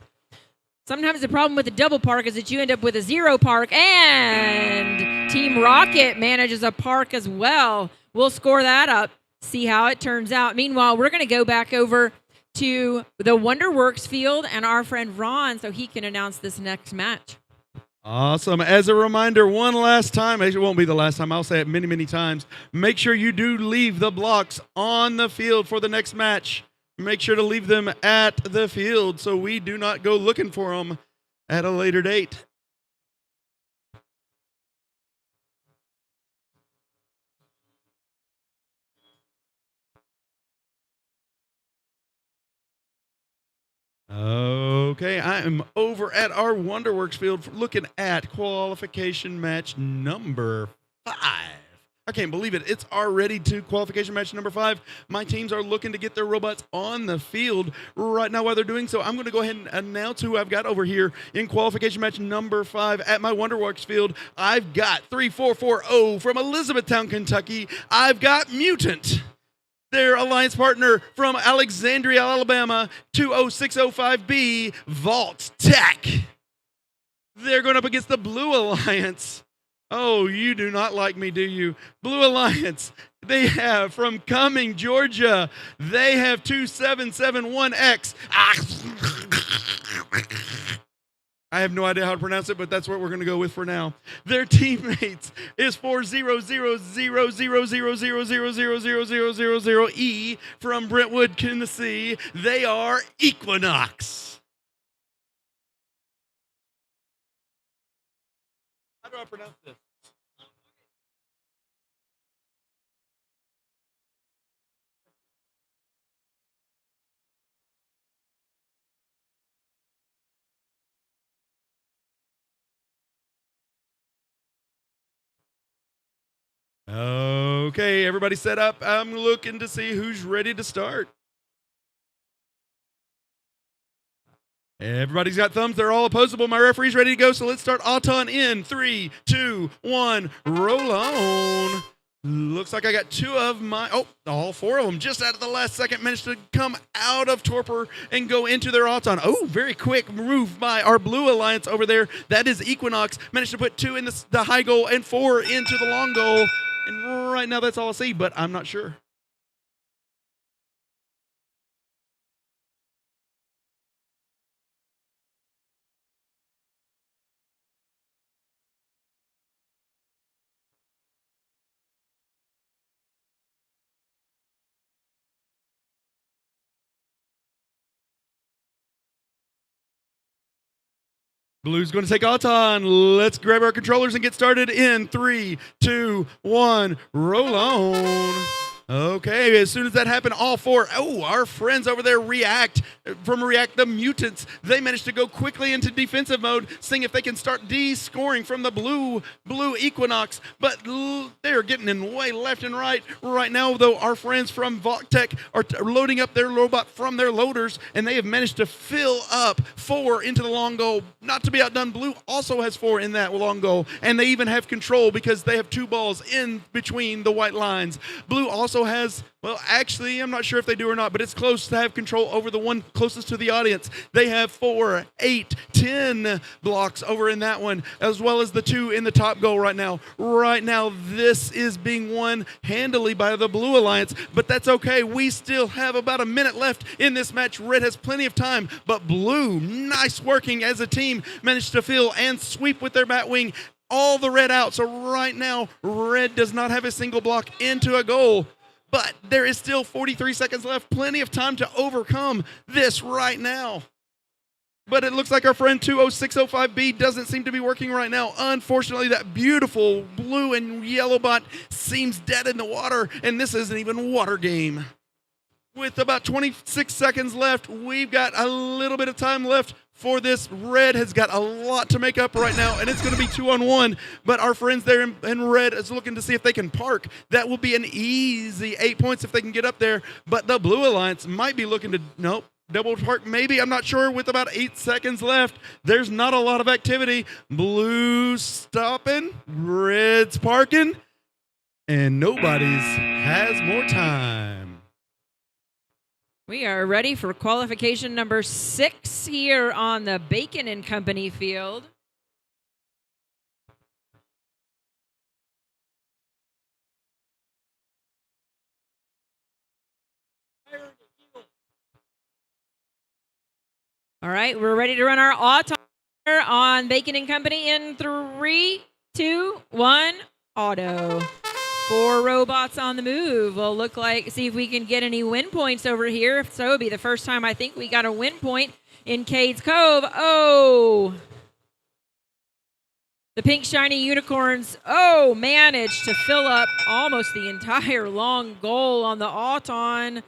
Sometimes the problem with a double park is that you end up with a 0 park, and Team Rocket manages a park as well. We'll score that up, see how it turns out. Meanwhile, we're going to go back over to the WonderWorks field and our friend Ron so he can announce this next match. Awesome. As a reminder, one last time, it won't be the last time, I'll say it many, many times, make sure you do leave the blocks on the field for the next match. Make sure to leave them at the field so we do not go looking for them at a later date. Okay, I am over at our WonderWorks field looking at qualification match number 5. I can't believe it. It's already to qualification match number 5. My teams are looking to get their robots on the field right now while they're doing so. I'm going to go ahead and announce who I've got over here in qualification match number 5 at my WonderWorks field. I've got 3440 from Elizabethtown, Kentucky. I've got Mutant, their alliance partner from Alexandria, Alabama, 20605B, Vault Tech. They're going up against the Blue Alliance. Oh, you do not like me, do you? Blue Alliance, they have from Cumming, Georgia, they have 2771X. I have no idea how to pronounce it, but that's what we're going to go with for now. Their teammates is 4000000000000E from Brentwood, Tennessee. They are Equinox. How do I pronounce this? Okay, everybody set up. I'm looking to see who's ready to start. Everybody's got thumbs. They're all opposable. My referee's ready to go, so let's start Auton in 3, 2, 1. Roll on. Looks like I got all 4 of them just out of the last second managed to come out of torpor and go into their Auton. Oh, very quick move by our blue alliance over there. That is Equinox. Managed to put 2 in the high goal and 4 into the long goal. And right now that's all I see, but I'm not sure. Blue's going to take Auton. Let's grab our controllers and get started in 3, 2, 1. Roll on. Okay, as soon as that happened, all 4. Oh, our friends over there React. From React, the mutants, they managed to go quickly into defensive mode, seeing if they can start de-scoring from the blue Equinox. But they're getting in the way left and right. Right now, though, our friends from Voctech are loading up their robot from their loaders, and they have managed to fill up 4 into the long goal. Not to be outdone, Blue also has 4 in that long goal, and they even have control because they have 2 balls in between the white lines. Blue also has, well, actually, I'm not sure if they do or not, but it's close to have control over the one closest to the audience. They have 4, 8, 10 blocks over in that one, as well as the 2 in the top goal right now. Right now, this is being won handily by the Blue Alliance, but that's okay. We still have about a minute left in this match. Red has plenty of time, but Blue, nice working as a team, managed to fill and sweep with their bat wing all the red out. So right now, Red does not have a single block into a goal. But there is still 43 seconds left. Plenty of time to overcome this right now. But it looks like our friend 20605B doesn't seem to be working right now. Unfortunately, that beautiful blue and yellow bot seems dead in the water, and this isn't even water game. With about 26 seconds left, we've got a little bit of time left for this. Red has got a lot to make up right now, and it's going to be 2-on-1. But our friends there in Red is looking to see if they can park. That will be an easy 8 points if they can get up there. But the Blue Alliance might be looking to, nope, double park maybe. I'm not sure. With about 8 seconds left, there's not a lot of activity. Blue stopping, Red's parking, and nobody's has more time. We are ready for qualification number 6 here on the Bacon and Company field. All right, we're ready to run our auto on Bacon and Company in 3, 2, 1, auto. 4 robots on the move. Will look like, see if we can get any win points over here. If so, it'll be the first time I think we got a win point in Cades Cove. Oh, the pink shiny unicorns, managed to fill up almost the entire long goal on the Auton.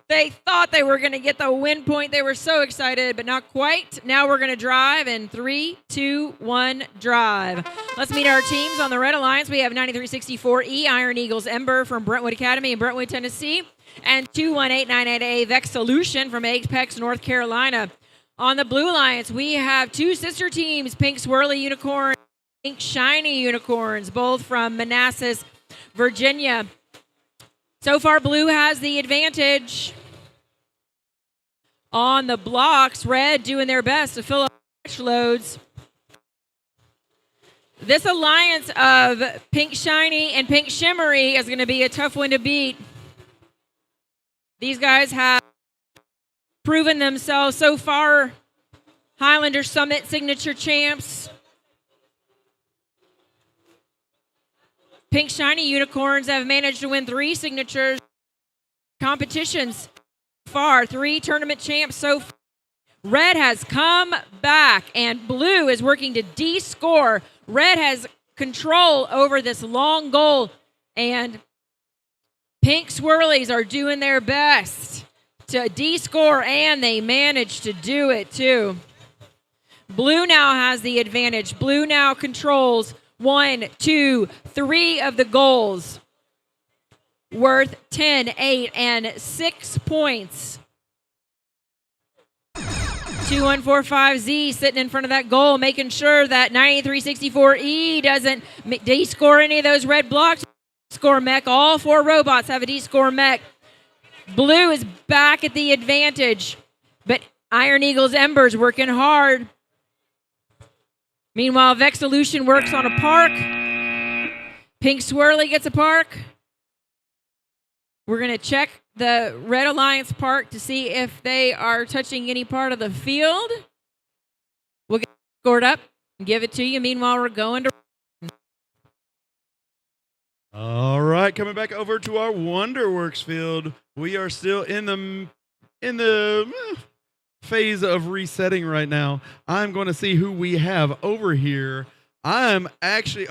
They thought they were going to get the win point. They were so excited, but not quite. Now we're going to drive in 3, 2, 1, drive. Let's meet our teams on the Red Alliance. We have 9364E Iron Eagles Ember from Brentwood Academy in Brentwood, Tennessee, and 21898A Vex Solution from Apex, North Carolina. On the Blue Alliance, we have 2 sister teams, Pink Swirly Unicorn, Pink Shiny Unicorns, both from Manassas, Virginia. So far, Blue has the advantage. On the blocks, Red doing their best to fill up match loads. This alliance of Pink Shiny and Pink Shimmery is going to be a tough one to beat. These guys have proven themselves so far. Highlander Summit signature champs. Pink Shiny Unicorns have managed to win 3 signatures competitions so far, 3 tournament champs so far. Red has come back, and Blue is working to de-score. Red has control over this long goal, and Pink Swirlies are doing their best to de-score, and they managed to do it too. Blue now has the advantage. Blue now controls 1, 2, 3 of the goals. worth 10, 8, and 6 points. 2145Z sitting in front of that goal, making sure that 9364E doesn't D-score any of those red blocks. Score mech. All 4 robots have a D-score mech. Blue is back at the advantage, but Iron Eagle's Ember's working hard. Meanwhile, Vexolution works on a park. Pink Swirly gets a park. We're going to check the Red Alliance park to see if they are touching any part of the field. We'll get scored up and give it to you. Meanwhile, we're going to... All right, coming back over to our Wonderworks field. We are still in the phase of resetting right now. I'm going to see who we have over here. I'm actually,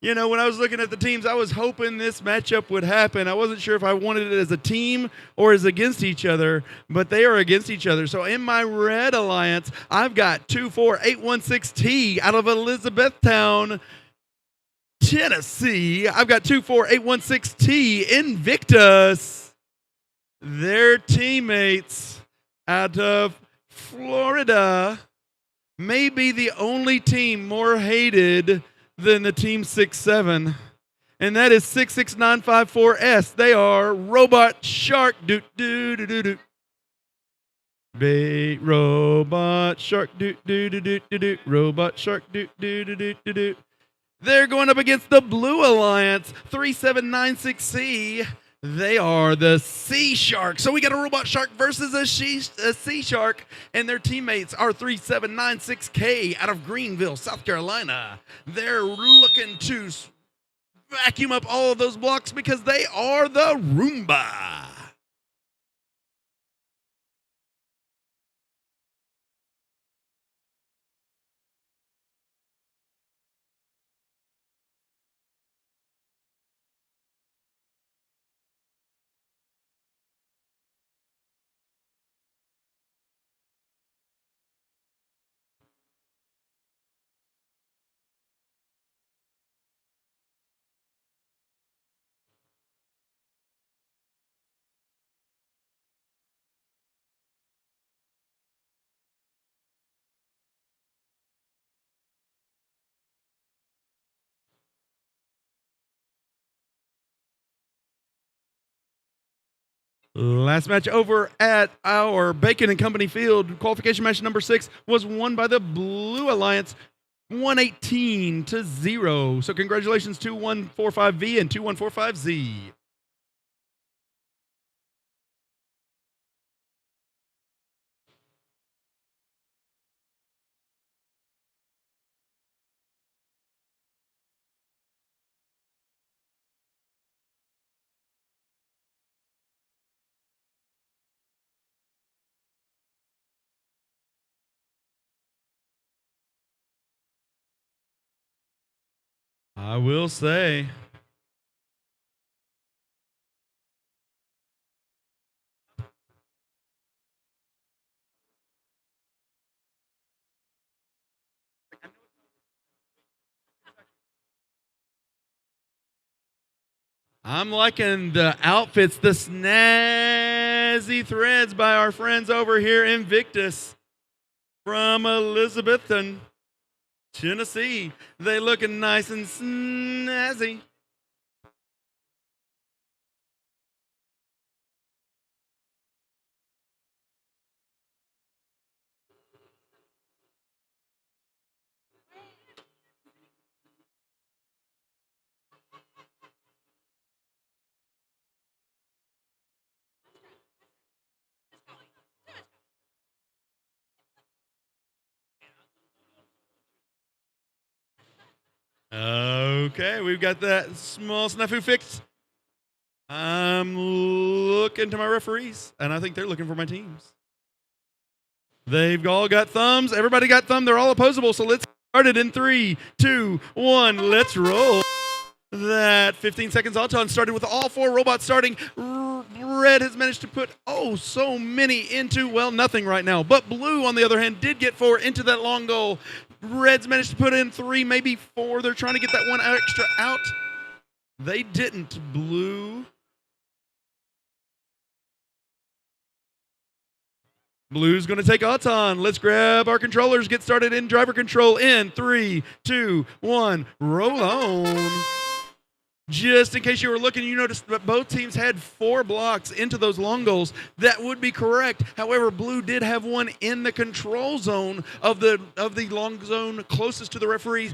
you know, when I was looking at the teams, I was hoping this matchup would happen. I wasn't sure if I wanted it as a team or as against each other, but they are against each other. So in my Red Alliance, I've got 24816T out of Elizabethtown, Tennessee. I've got 24816T Invictus. Their teammates out of Florida may be the only team more hated than the Team 6-7, and that is 66954S. They are Robot Shark. Robot Shark. Robot Shark. They're going up against the Blue Alliance, 3796C. They are the Sea Shark. So we got a Robot Shark versus a Sea Shark, and their teammates are 3796K out of Greenville, South Carolina. They're looking to vacuum up all of those blocks because they are the Roomba. Last match over at our Bacon and Company field, qualification match number 6 was won by the Blue Alliance, 118-0. So congratulations to 2145V and 2145Z. I will say, I'm liking the outfits, the snazzy threads by our friends over here, Invictus from Elizabethton, Tennessee. They looking nice and snazzy. Okay, we've got that small snafu fixed. I'm looking to my referees, and I think they're looking for my teams. They've all got thumbs. Everybody got thumb. They're all opposable, so let's get started in 3, 2, 1. Let's roll. That 15 seconds auton started with all 4 robots starting. Red has managed to put, so many into, nothing right now. But Blue, on the other hand, did get 4 into that long goal. Red's managed to put in 3, maybe 4. They're trying to get that one extra out. They didn't. Blue's going to take Auton. Let's grab our controllers. Get started in driver control in 3, 2, 1. Roll on. Just in case you were looking, you noticed that both teams had 4 blocks into those long goals. That would be correct. However, Blue did have one in the control zone of the long zone closest to the referee.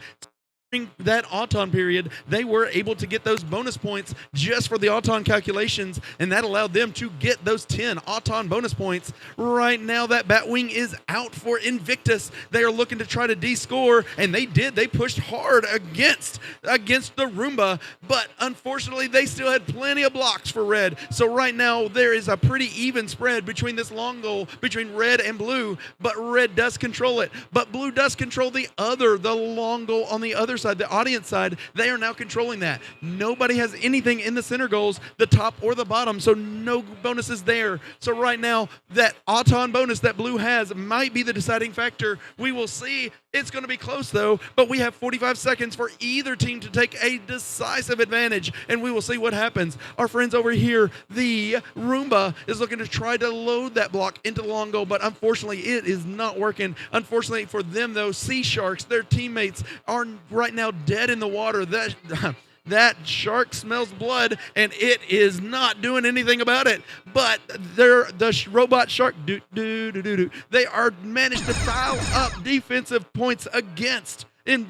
During that Auton period, they were able to get those bonus points just for the Auton calculations, and that allowed them to get those 10 Auton bonus points. Right now, that Batwing is out for Invictus. They are looking to try to de-score, and they did. They pushed hard against the Roomba, but unfortunately, they still had plenty of blocks for Red. So right now, there is a pretty even spread between this long goal between Red and Blue, but Red does control it. But Blue does control the long goal on the other side, the audience side. They are now controlling that. Nobody has anything in the center goals, the top or the bottom, so no bonuses there. So right now, that Auton bonus that Blue has might be the deciding factor. We will see. It's going to be close, though, but we have 45 seconds for either team to take a decisive advantage, and we will see what happens. Our friends over here, the Roomba, is looking to try to load that block into the long goal, but unfortunately, it is not working. Unfortunately for them, though, Sea Sharks, their teammates, are right now dead in the water. That shark smells blood, and it is not doing anything about it. But the robot shark, they are managed to pile up defensive points against the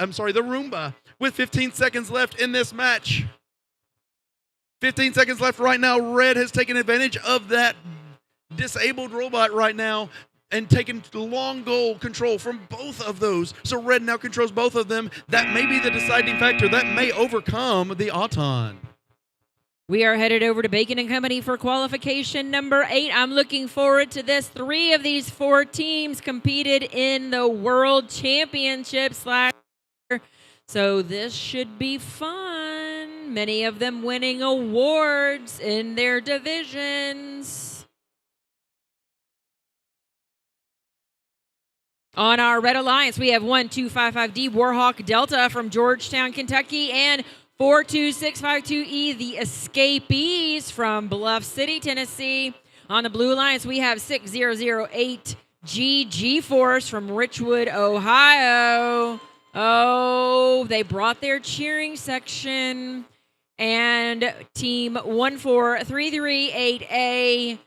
Roomba with 15 seconds left in this match. 15 seconds left right now. Red has taken advantage of that disabled robot right now and taken long goal control from both of those. So Red now controls both of them. That may be the deciding factor. That may overcome the Auton. We are headed over to Bacon & Company for qualification number 8. I'm looking forward to this. 3 of these 4 teams competed in the World Championships last year, so this should be fun. Many of them winning awards in their divisions. On our Red Alliance, we have 1255D Warhawk Delta from Georgetown, Kentucky, and 42652E, the Escapees from Bluff City, Tennessee. On the Blue Alliance, we have 6008G G-Force from Richwood, Ohio. Oh, they brought their cheering section. And Team 14338A,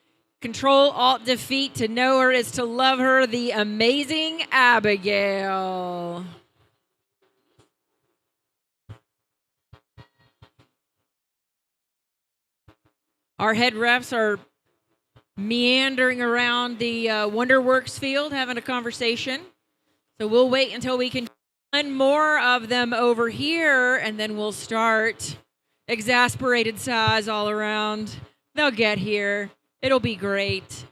Control, Alt, Defeat. To know her is to love her, the amazing Abigail. Our head refs are meandering around the Wonderworks field having a conversation. So we'll wait until we can one more of them over here, and then we'll start. Exasperated sighs all around. They'll get here. It'll be great.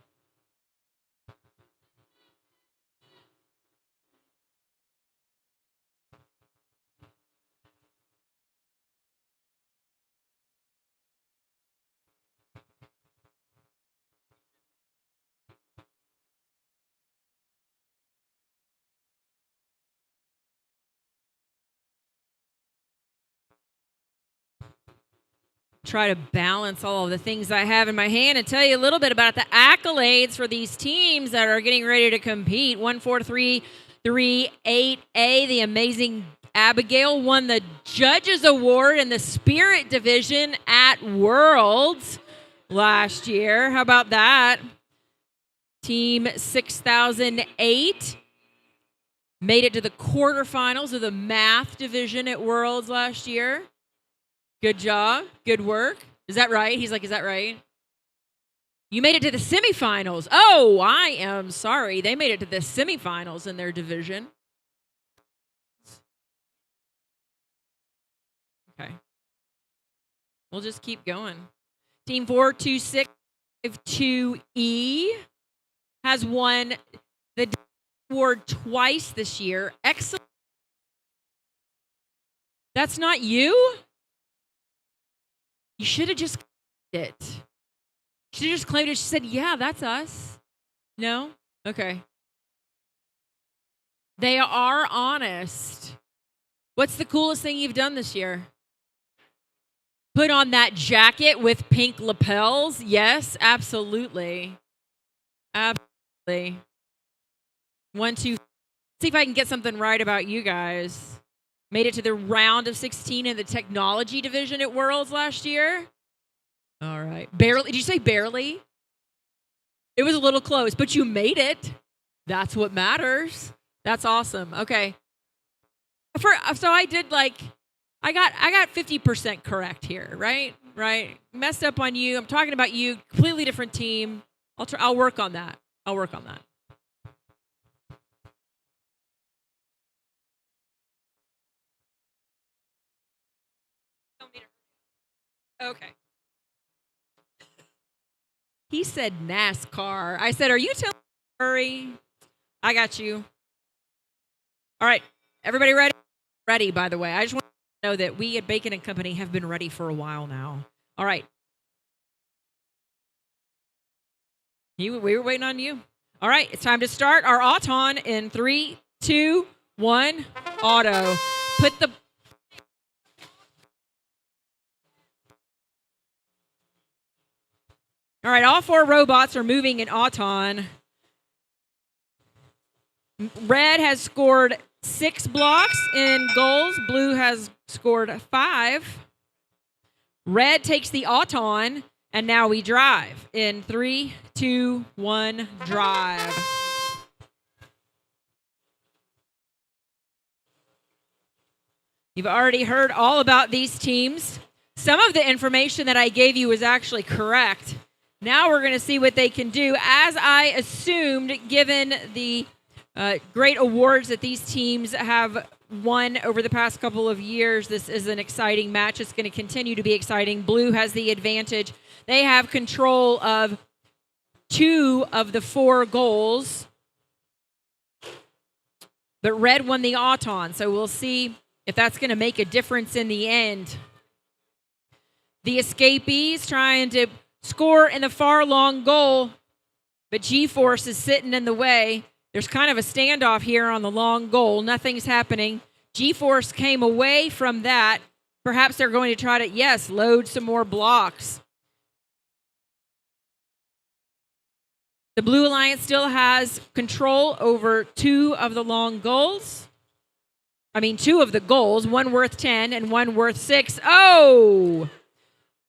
Try to balance all of the things I have in my hand and tell you a little bit about the accolades for these teams that are getting ready to compete. 14338A, the amazing Abigail, won the Judges Award in the Spirit Division at Worlds last year. How about that? Team 6008 made it to the quarterfinals of the Math Division at Worlds last year. Good job. Good work. Is that right? He's like, is that right? You made it to the semifinals. Oh, I am sorry. They made it to the semifinals in their division. Okay. We'll just keep going. Team 42652E has won the award twice this year. Excellent. That's not you? You should have just claimed it. You should have just claimed it. She said, yeah, that's us. No? Okay. They are honest. What's the coolest thing you've done this year? Put on that jacket with pink lapels. Yes, absolutely. Absolutely. 1, 2. See if I can get something right about you guys. Made it to the round of 16 in the technology division at Worlds last year. All right. Barely. Did you say barely? It was a little close, but you made it. That's what matters. That's awesome. Okay. So I did I got 50% correct here, right? Right. Messed up on you. I'm talking about you. Completely different team. I'll work on that. I'll work on that. Okay. He said NASCAR. I said, "Are you telling me to hurry?" I got you. All right. Everybody ready? Ready, by the way. I just want to know that we at Bacon and Company have been ready for a while now. All right. We were waiting on you. All right. It's time to start our auton in 3, 2, 1. Auto. Put the... All right. All 4 robots are moving in auton. Red has scored 6 blocks in goals. Blue has scored 5. Red takes the auton, and now we drive in 3, 2, 1, drive. You've already heard all about these teams. Some of the information that I gave you was actually correct. Now we're going to see what they can do. As I assumed, given the great awards that these teams have won over the past couple of years, this is an exciting match. It's going to continue to be exciting. Blue has the advantage. They have control of 2 of the 4 goals. But red won the auton, so we'll see if that's going to make a difference in the end. The escapees trying to score in the far long goal, but G-Force is sitting in the way. There's kind of a standoff here on the long goal. Nothing's happening. G-Force came away from that. Perhaps they're going to try to, yes, load some more blocks. The Blue Alliance still has control over 2 of the long goals. 2 of the goals, one worth 10 and one worth 6. Oh!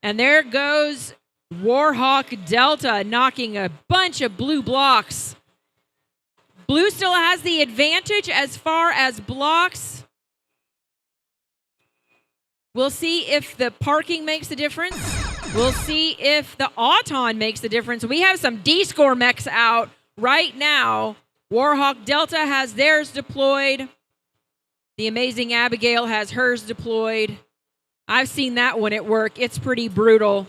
And there goes Warhawk Delta knocking a bunch of blue blocks. Blue still has the advantage as far as blocks. We'll see if the parking makes a difference. We'll see if the auton makes a difference. We have some D-score mechs out right now. Warhawk Delta has theirs deployed. The amazing Abigail has hers deployed. I've seen that one at work. It's pretty brutal.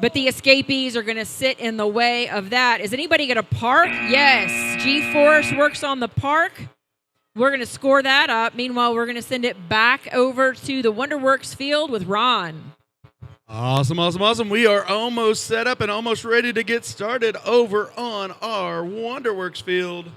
But the escapees are going to sit in the way of that. Is anybody going to park? Yes. G-Force works on the park. We're going to score that up. Meanwhile, we're going to send it back over to the Wonderworks field with Ron. Awesome, awesome, awesome. We are almost set up and almost ready to get started over on our Wonderworks field.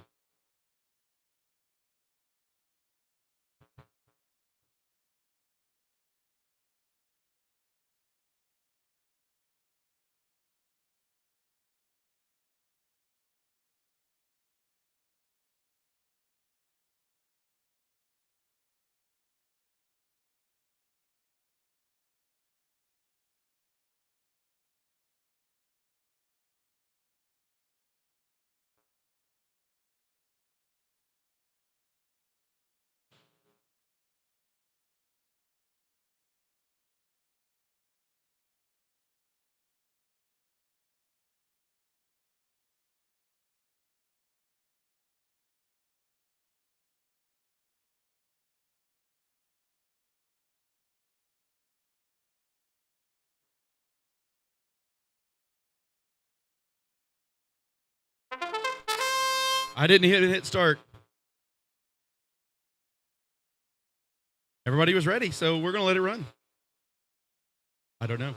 I didn't hit start. Everybody was ready, so we're going to let it run. I don't know.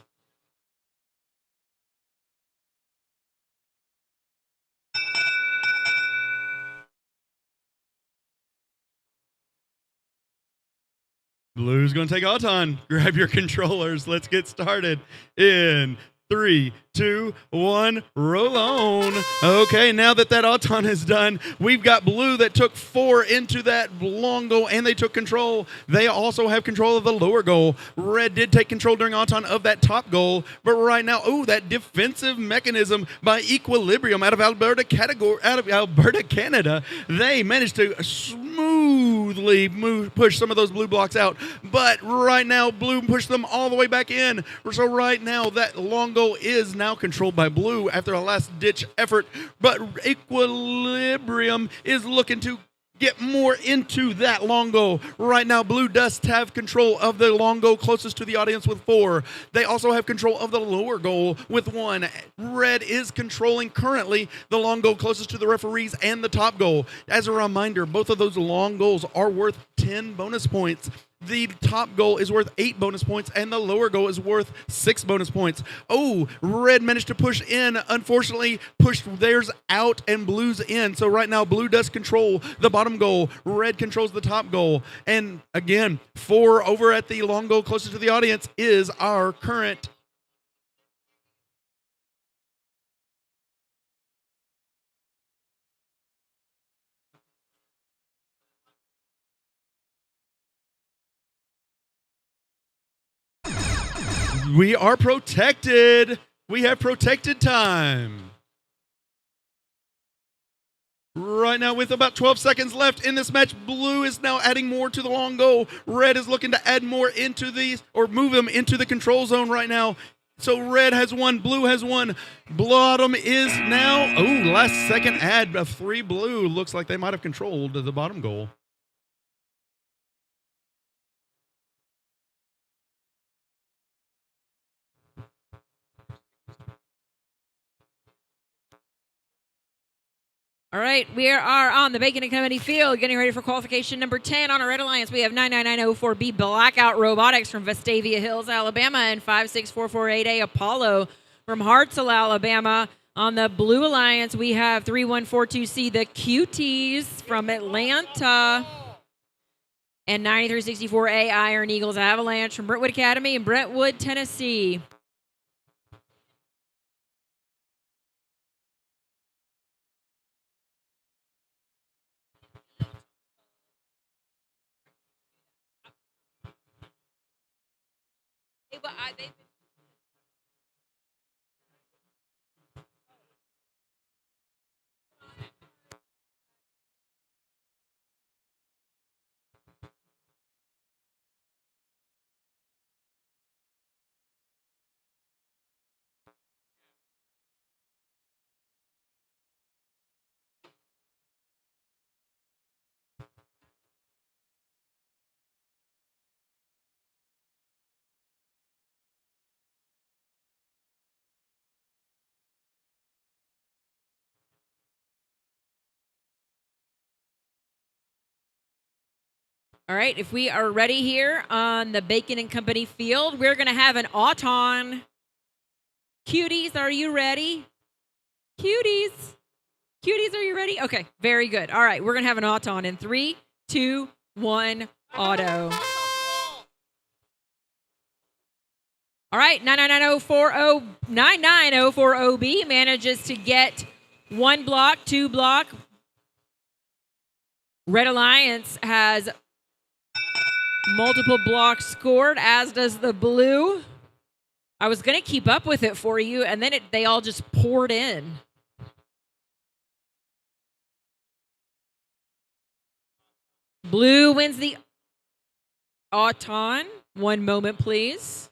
Blue's going to take Auton. Grab your controllers. Let's get started in 3, 2, 1, roll on. Okay, now that Auton is done, we've got Blue that took 4 into that long goal, and they took control. They also have control of the lower goal. Red did take control during Auton of that top goal, but right now, that defensive mechanism by Equilibrium out of Alberta, Canada, they managed to smoothly push some of those blue blocks out, but right now, Blue pushed them all the way back in. So right now, that long goal is now controlled by Blue after a last-ditch effort, but Equilibrium is looking to get more into that long goal. Right now, Blue does have control of the long goal closest to the audience with 4. They also have control of the lower goal with 1. Red is controlling currently the long goal closest to the referees and the top goal. As a reminder, both of those long goals are worth 10 bonus points. The top goal is worth 8 bonus points, and the lower goal is worth 6 bonus points. Red managed to push in. Unfortunately, pushed theirs out and Blue's in. So right now, Blue does control the bottom goal. Red controls the top goal. And again, 4 over at the long goal closest to the audience is our current. We are protected. We have protected time. Right now, with about 12 seconds left in this match, Blue is now adding more to the long goal. Red is looking to add more into these, or move them into the control zone right now. So Red has 1, Blue has 1. Bottom is now, last second add of 3 Blue. Looks like they might have controlled the bottom goal. All right, we are on the Bacon and Company field, getting ready for qualification number 10 on our Red Alliance. We have 99904B Blackout Robotics from Vestavia Hills, Alabama, and 56448A Apollo from Hartselle, Alabama. On the Blue Alliance, we have 3142C The Cuties from Atlanta, and 9364A Iron Eagles Avalanche from Brentwood Academy in Brentwood, Tennessee. All right, if we are ready here on the Bacon and Company field, we're going to have an Auton. Cuties, are you ready? Cuties. Cuties, are you ready? Okay, very good. All right, we're going to have an Auton in 3, 2, 1, auto. All right, 99040B manages to get 1 block, 2 block. Red Alliance has multiple blocks scored, as does the Blue. I was going to keep up with it for you, and then they all just poured in. Blue wins the Auton. 1 moment, please.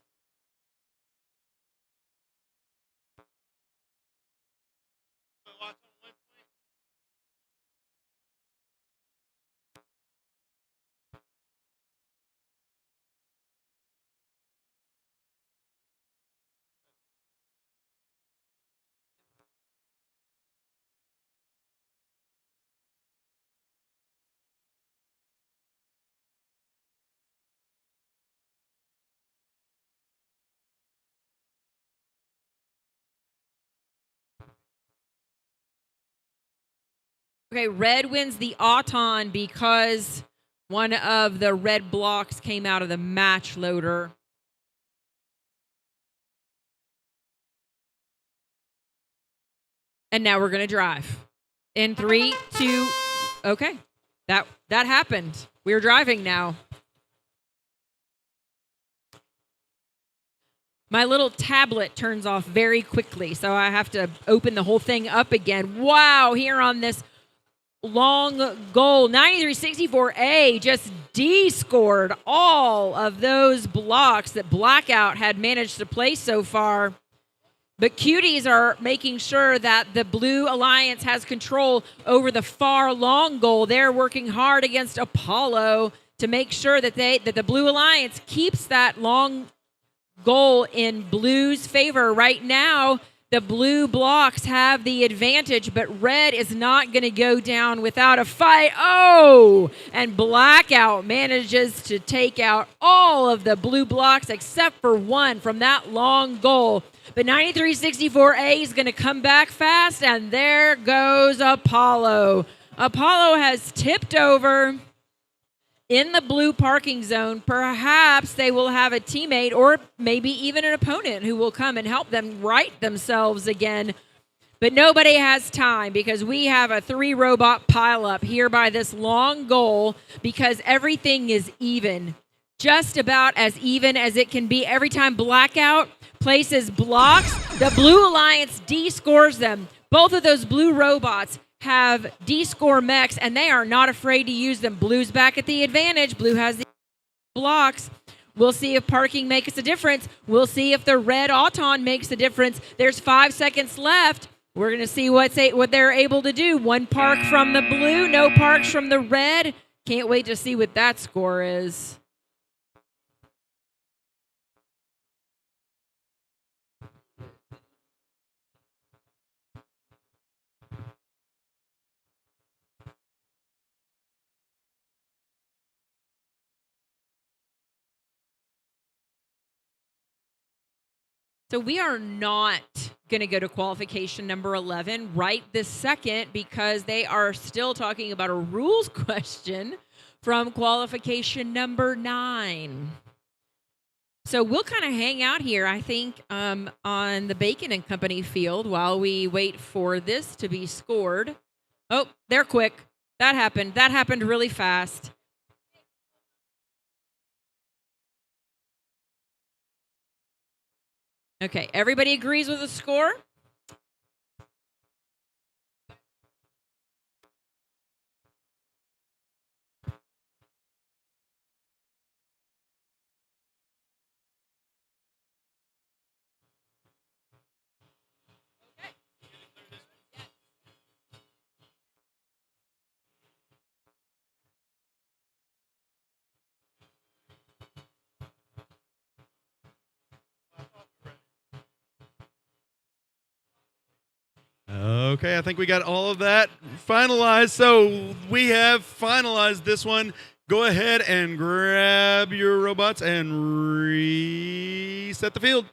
Okay, Red wins the Auton because One of the red blocks came out of the match loader. And now we're going to drive. In 3, 2, okay. That happened. We're driving now. My little tablet turns off very quickly, so I have to open the whole thing up again. Wow, here on this long goal, 9364A just D-scored all of those blocks that Blackout had managed to place so far. But Cuties are making sure that the Blue Alliance has control over the far long goal. They're working hard against Apollo to make sure that the Blue Alliance keeps that long goal in Blue's favor. Right now, the blue blocks have the advantage, but red is not going to go down without a fight. Oh, and Blackout manages to take out all of the blue blocks except for one from that long goal. But 9364A is going to come back fast, and there goes Apollo. Apollo has tipped over in the blue parking zone. Perhaps they will have a teammate or maybe even an opponent who will come and help them right themselves again. But nobody has time because we have a 3-robot pileup here by this long goal because everything is even. Just about as even as it can be. Every time Blackout places blocks, the Blue Alliance D-scores them. Both of those blue robots have D-score mechs, and they are not afraid to use them. Blue's back at the advantage. Blue has the blocks. We'll see if parking makes a difference. We'll see if the red Auton makes a difference. There's 5 seconds left. We're going to see what they're able to do. 1 park from the blue, no parks from the red. Can't wait to see what that score is. So we are not going to go to qualification number 11 right this second because they are still talking about a rules question from qualification number 9. So we'll kind of hang out here, I think, on the Bacon and Company field while we wait for this to be scored. Oh, they're quick. That happened. That happened really fast. Okay, everybody agrees with the score? Okay, I think we got all of that finalized. So we have finalized this one. Go ahead and grab your robots and reset the field.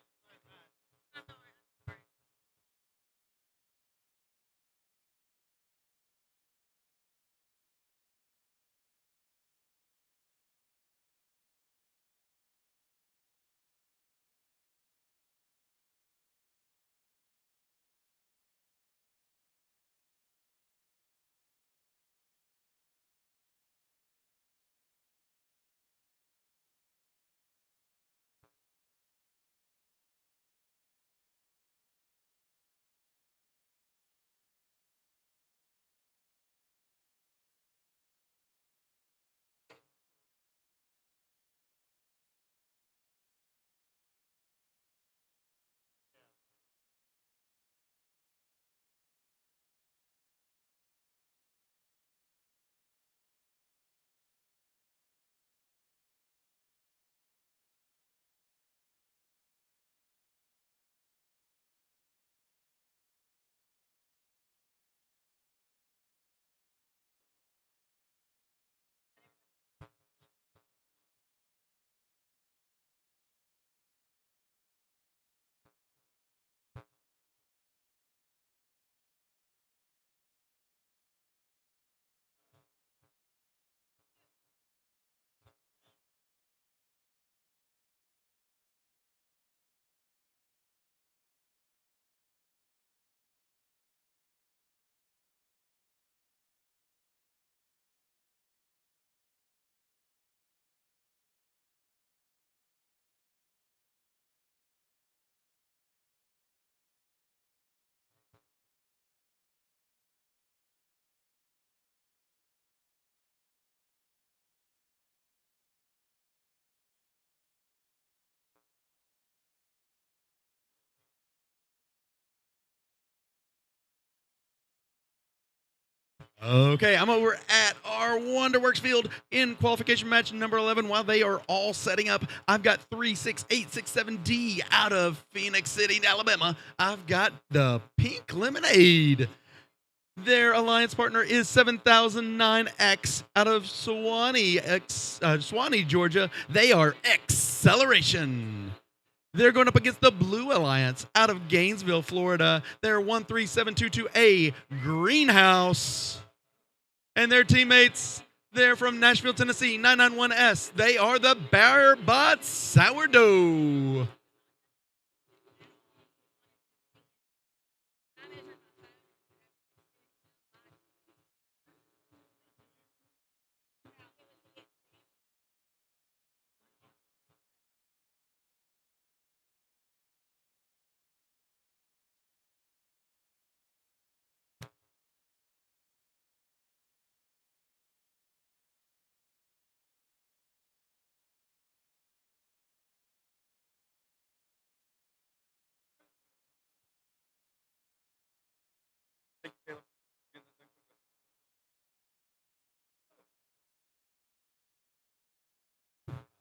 Okay, I'm over at our Wonderworks field in qualification match number 11. While they are all setting up, I've got 36867D out of Phoenix City, Alabama. I've got the Pink Lemonade. Their alliance partner is 7009X out of Suwanee, Georgia. They are Acceleration. They're going up against the Blue Alliance out of Gainesville, Florida. They're 13722A Greenhouse. And their teammates, they're from Nashville, Tennessee, 991S. They are the Bearbot Sourdough.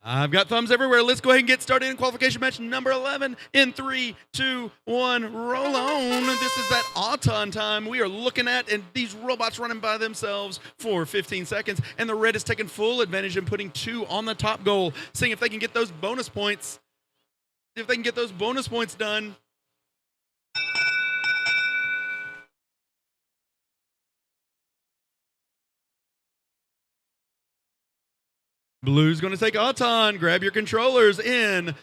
I've got thumbs everywhere. Let's go ahead and get started in qualification match number 11 in 3, 2, 1, roll on. This is that Auton time we are looking at, and these robots running by themselves for 15 seconds, and the red is taking full advantage and putting 2 on the top goal, seeing if they can get those bonus points. If they can get those bonus points done. Blue's going to take Auton. Grab your controllers in. You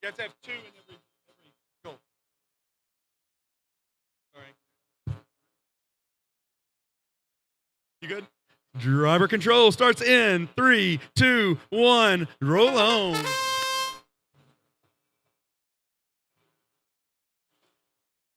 have to have 2 in every goal. All right. You good? Driver control starts in 3, 2, 1. Roll on.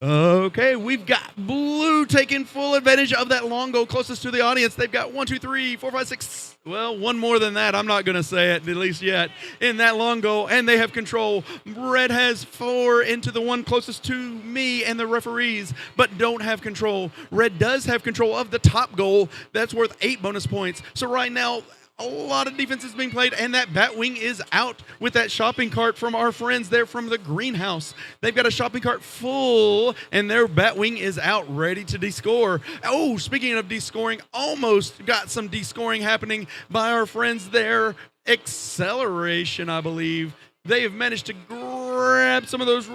Okay, we've got Blue taking full advantage of that long goal closest to the audience. They've got 1, 2, 3, 4, 5, 6. Well, one more than that. I'm not going to say it, at least yet, in that long goal, and they have control. Red has 4 into the one closest to me and the referees, but don't have control. Red does have control of the top goal. That's worth 8 bonus points. So right now, a lot of defense is being played, and that Batwing is out with that shopping cart from our friends there from the greenhouse. They've got a shopping cart full, and their Batwing is out, ready to descore. Oh, speaking of descoring, almost got some descoring happening by our friends there. Acceleration, I believe. They have managed to grab some of those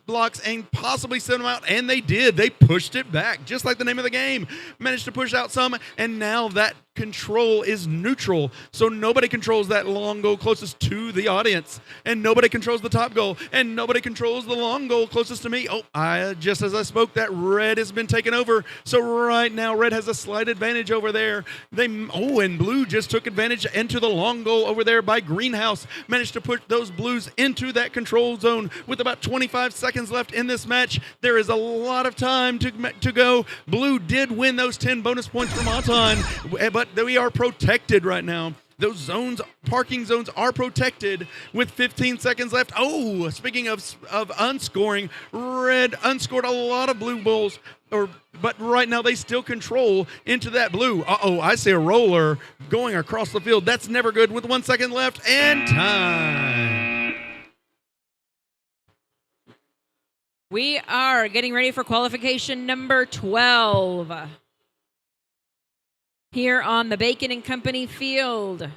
blocks and possibly send them out, and they did. They pushed it back, just like the name of the game. Managed to push out some, and now that control is neutral, so nobody controls that long goal closest to the audience, and nobody controls the top goal, and nobody controls the long goal closest to me. Just as I spoke, that red has been taken over, so right now red has a slight advantage over there. And blue just took advantage into the long goal over there by greenhouse. Managed to put those blues into that control zone with about 25 seconds left in this match. There is a lot of time to go. Blue did win those 10 bonus points from Auton, but we are protected right now. Those zones, parking zones, are protected with 15 seconds left. Oh, speaking of unscoring, red unscored a lot of blue balls, but right now they still control into that blue. I see a roller going across the field. That's never good with 1 second left and time. We are getting ready for qualification number 12. Here on the Bacon and Company field.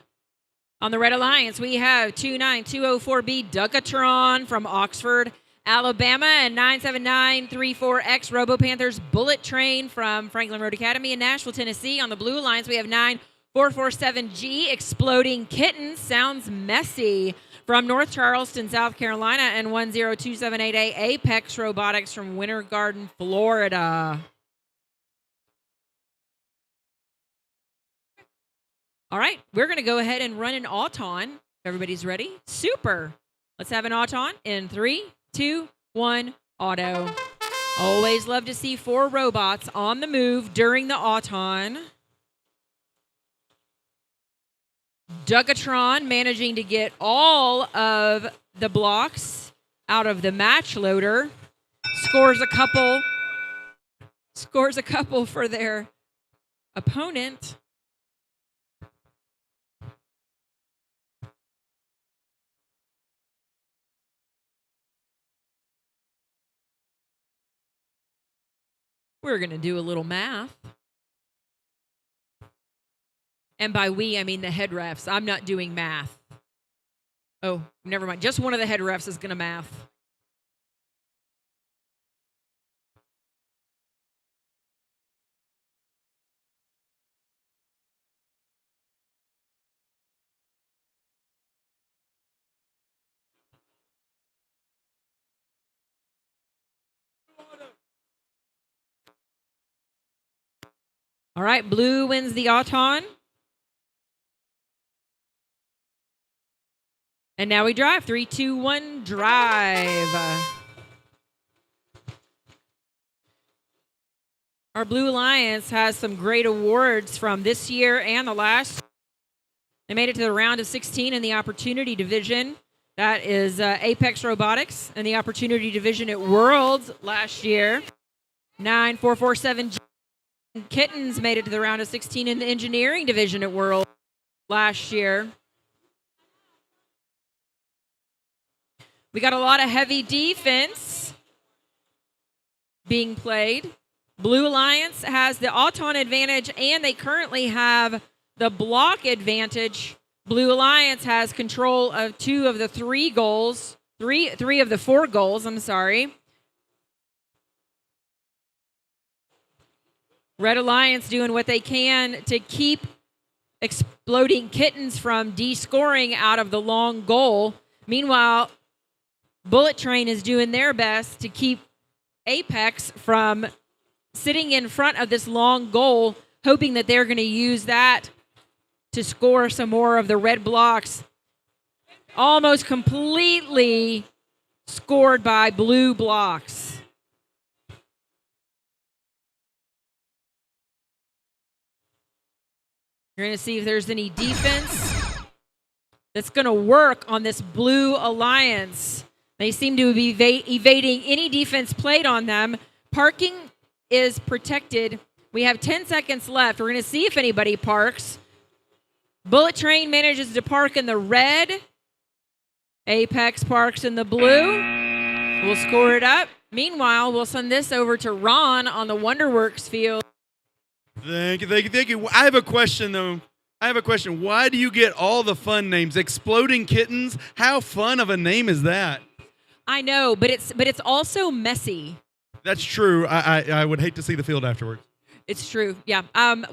On the Red Alliance, we have 29204B Duckatron from Oxford, Alabama, and 97934X RoboPanthers Bullet Train from Franklin Road Academy in Nashville, Tennessee. On the Blue Alliance, we have 9447G Exploding Kitten, Sounds Messy, from North Charleston, South Carolina, and 102788A Apex Robotics from Winter Garden, Florida. All right, we're going to go ahead and run an Auton. Everybody's ready? Super. Let's have an Auton in 3, 2, 1, auto. Always love to see 4 robots on the move during the Auton. Dugatron managing to get all of the blocks out of the match loader. Scores a couple for their opponent. We're going to do a little math. And by we, I mean the head refs. I'm not doing math. Oh, never mind. Just one of the head refs is going to math. All right, blue wins the Auton. And now we drive. 3, 2, 1, drive. Our Blue Alliance has some great awards from this year and the last. They made it to the round of 16 in the Opportunity Division. That is Apex Robotics in the Opportunity Division at Worlds last year. 9447 Kittens made it to the round of 16 in the Engineering Division at Worlds last year. We got a lot of heavy defense being played. Blue Alliance has the Auton advantage, and they currently have the block advantage. Blue Alliance has control of 2 of the 3 goals. Three of the 4 goals, I'm sorry. Red Alliance doing what they can to keep Exploding Kittens from de-scoring out of the long goal. Meanwhile, Bullet Train is doing their best to keep Apex from sitting in front of this long goal, hoping that they're going to use that to score some more of the red blocks. Almost completely scored by blue blocks. You're going to see if there's any defense that's going to work on this Blue Alliance. They seem to be evading any defense played on them. Parking is protected. We have 10 seconds left. We're going to see if anybody parks. Bullet Train manages to park in the red. Apex parks in the blue. We'll score it up. Meanwhile, we'll send this over to Ron on the Wonderworks field. Thank you. I have a question, though. Why do you get all the fun names? Exploding Kittens? How fun of a name is that? I know, but it's also messy. That's true. I would hate to see the field afterwards. It's true. Yeah.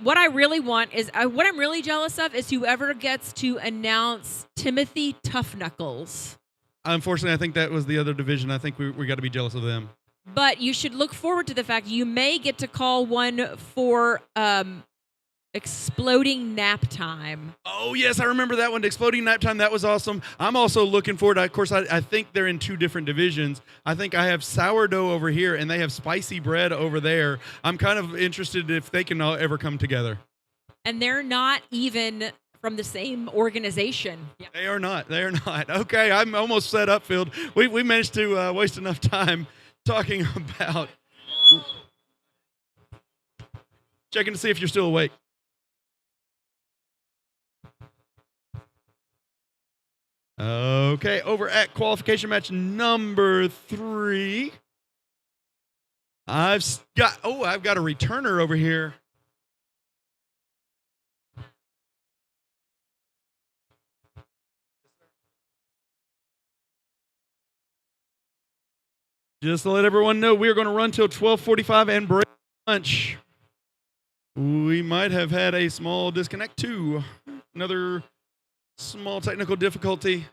What I really want is what I'm really jealous of is whoever gets to announce Timothy Tough Knuckles. Unfortunately, I think that was the other division. I think we got to be jealous of them. But you should look forward to the fact you may get to call one for Exploding Nap Time. Oh, yes, I remember that one. Exploding Nap Time. That was awesome. I'm also looking forward to, of course, I think they're in 2 different divisions. I think I have sourdough over here, and they have spicy bread over there. I'm kind of interested if they can ever come together. And they're not even from the same organization. Yeah. They are not. Okay, I'm almost set up, Field. We managed to waste enough time talking about checking to see if you're still awake. Okay, over at qualification match number 3. I've got a returner over here. Just to let everyone know, we are going to run till 12:45 and break lunch. We might have had a small disconnect too. Another small technical difficulty,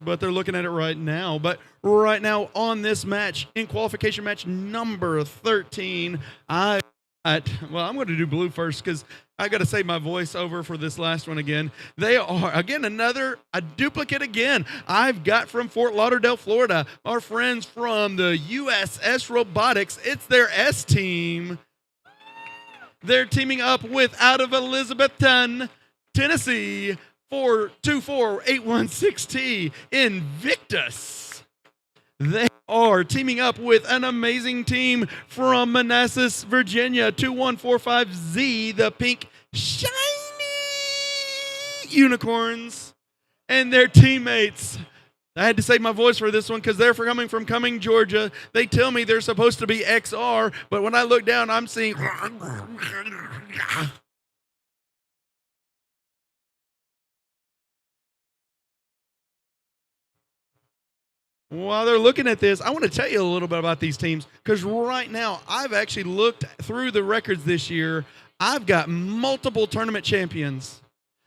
but they're looking at it right now. But right now on this match, in qualification match number 13, I'm going to do blue first because I got to save my voice over for this last one again. They are, again, a duplicate again. I've got from Fort Lauderdale, Florida, our friends from the USS Robotics. It's their S team. They're teaming up with, out of Elizabethton, Tennessee 424-816T Invictus. They are teaming up with an amazing team from Manassas, Virginia, 2145Z, the pink shiny unicorns, and their teammates. I had to save my voice for this one because they're coming from Cumming, Georgia. They tell me they're supposed to be XR, but when I look down, I'm seeing. While they're looking at this, I want to tell you a little bit about these teams because right now I've actually looked through the records this year. I've got multiple tournament champions.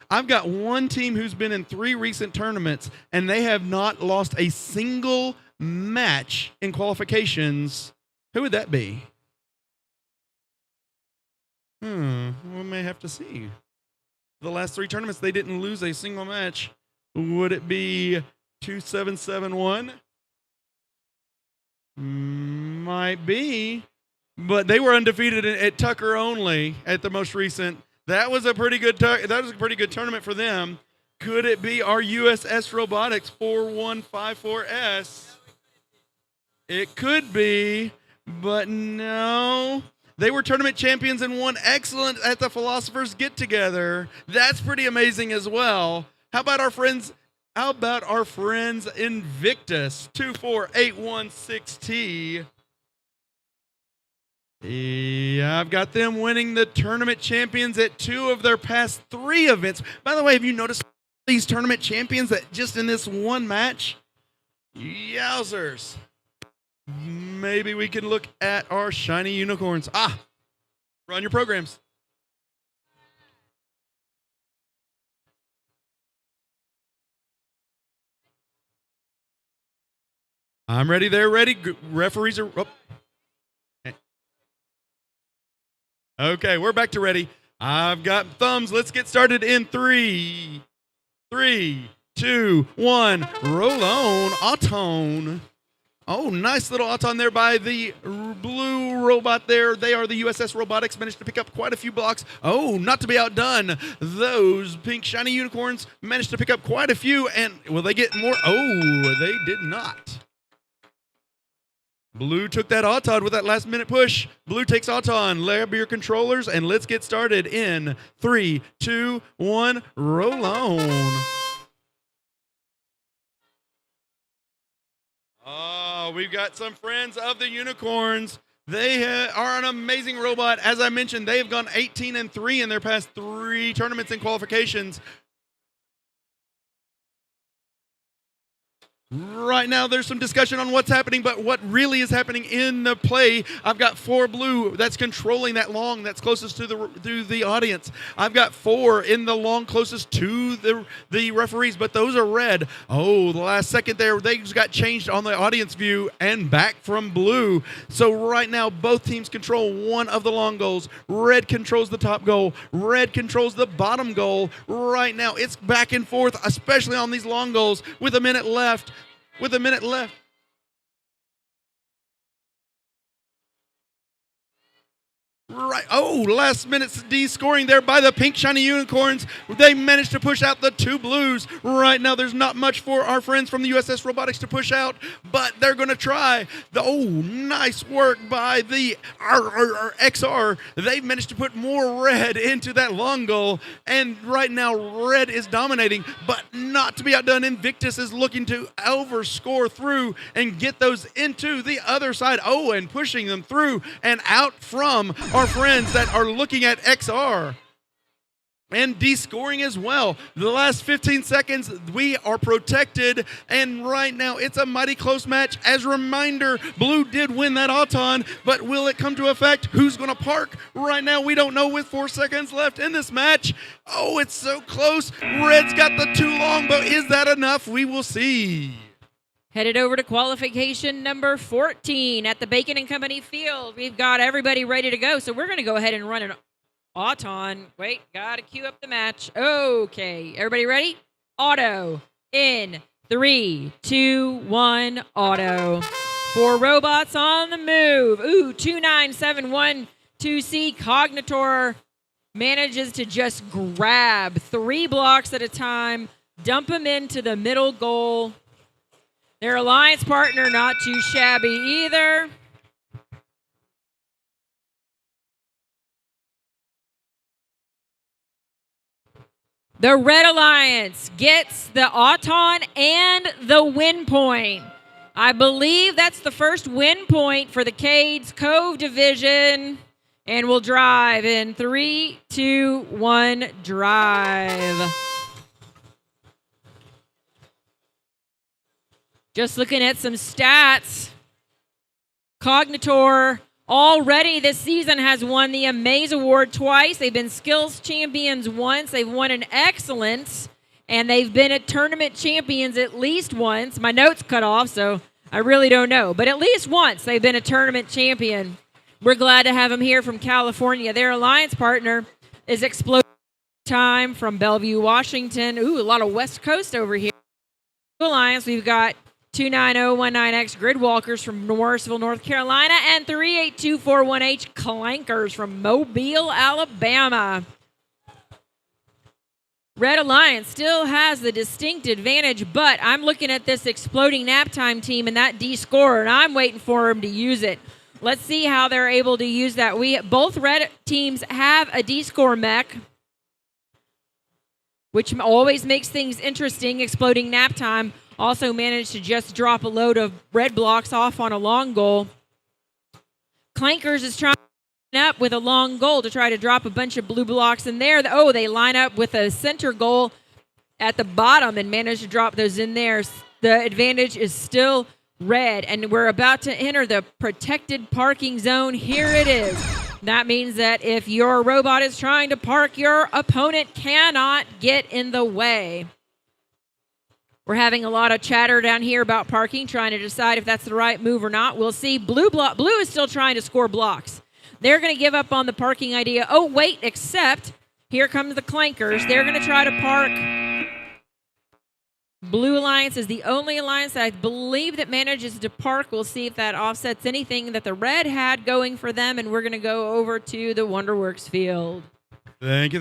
I've got one team who's been in 3 recent tournaments, and they have not lost a single match in qualifications. Who would that be? We may have to see. The last 3 tournaments, they didn't lose a single match. Would it be 2771? Might be, but they were undefeated at Tucker only at the most recent. That was a pretty good. That was a pretty good tournament for them. Could it be our USS Robotics 4154S? It could be, but no. They were tournament champions and won excellent at the Philosophers Get Together. That's pretty amazing as well. How about our friends? How about our friends Invictus 24816T? Yeah, I've got them winning the tournament champions at 2 of their past 3 events. By the way, have you noticed these tournament champions that just in this one match? Yowzers. Maybe we can look at our shiny unicorns. Run your programs. I'm ready. They're ready. Referees are up. Okay, we're back to ready. I've got thumbs. Let's get started in 3, 2, 1. Roll on, Auton. Oh, nice little Auton there by the blue robot there. They are the USS Robotics. Managed to pick up quite a few blocks. Oh, not to be outdone. Those pink shiny unicorns managed to pick up quite a few. And will they get more? Oh, they did not. Blue took that Auton with that last minute push. Blue takes Auton. Lay up your controllers and let's get started in 3, 2, 1. Roll on. Oh, we've got some friends of the unicorns. They are an amazing robot. As I mentioned, they have gone 18-3 in their past 3 tournaments and qualifications. Right now, there's some discussion on what's happening, but what really is happening in the play, I've got 4 blue that's controlling that long that's closest to the audience. I've got 4 in the long closest to the referees, but those are red. Oh, the last second there, they just got changed on the audience view and back from blue. So right now, both teams control one of the long goals. Red controls the top goal. Red controls the bottom goal. Right now, it's back and forth, especially on these long goals with a minute left. Right. Oh, last minute D scoring there by the pink shiny unicorns. They managed to push out the 2 blues. Right now, there's not much for our friends from the USS Robotics to push out, but they're going to try. Nice work by the XR. They've managed to put more red into that long goal, and right now, red is dominating, but not to be outdone. Invictus is looking to overscore through and get those into the other side. Oh, and pushing them through and out from our friends that are looking at XR and D-scoring as well. The last 15 seconds, we are protected, and right now it's a mighty close match. As a reminder, blue did win that Auton, but will it come to effect? Who's going to park? Right now, we don't know with 4 seconds left in this match. Oh, it's so close. Red's got the 2 long, but is that enough? We will see. Headed over to qualification number 14 at the Bacon and Company field. We've got everybody ready to go, so we're going to go ahead and run an Auton. Wait, got to queue up the match. Okay, everybody ready? Auto in 3, 2, 1, auto. 4 robots on the move. Ooh, 29712C Cognitor manages to just grab 3 blocks at a time, dump them into the middle goal. Their alliance partner not too shabby either. The Red Alliance gets the Auton and the win point. I believe that's the first win point for the Cades Cove division. And we'll drive in 3, 2, 1, drive. Just looking at some stats. Cognitor already this season has won the Amaze Award twice. They've been skills champions once. They've won an excellence. And they've been at tournament champions at least once. My notes cut off, so I really don't know. But at least once they've been a tournament champion. We're glad to have them here from California. Their alliance partner is Explosive Time from Bellevue, Washington. Ooh, a lot of West Coast over here. Alliance, we've got 29019X Gridwalkers from Morrisville, North Carolina, and 38241H Clankers from Mobile, Alabama. Red Alliance still has the distinct advantage, but I'm looking at this Exploding Nap Time team and that D score, and I'm waiting for them to use it. Let's see how they're able to use that. Both red teams have a D-score mech, which always makes things interesting. Exploding Nap Time also managed to just drop a load of red blocks off on a long goal. Clankers is trying to line up with a long goal to try to drop a bunch of blue blocks in there. Oh, they line up with a center goal at the bottom and manage to drop those in there. The advantage is still red, and we're about to enter the protected parking zone. Here it is. That means that if your robot is trying to park, your opponent cannot get in the way. We're having a lot of chatter down here about parking, trying to decide if that's the right move or not. We'll see. Blue is still trying to score blocks. They're going to give up on the parking idea. Oh, wait, except here comes the Clankers. They're going to try to park. Blue Alliance is the only alliance that I believe that manages to park. We'll see if that offsets anything that the red had going for them, and we're going to go over to the Wonderworks field. Thank you.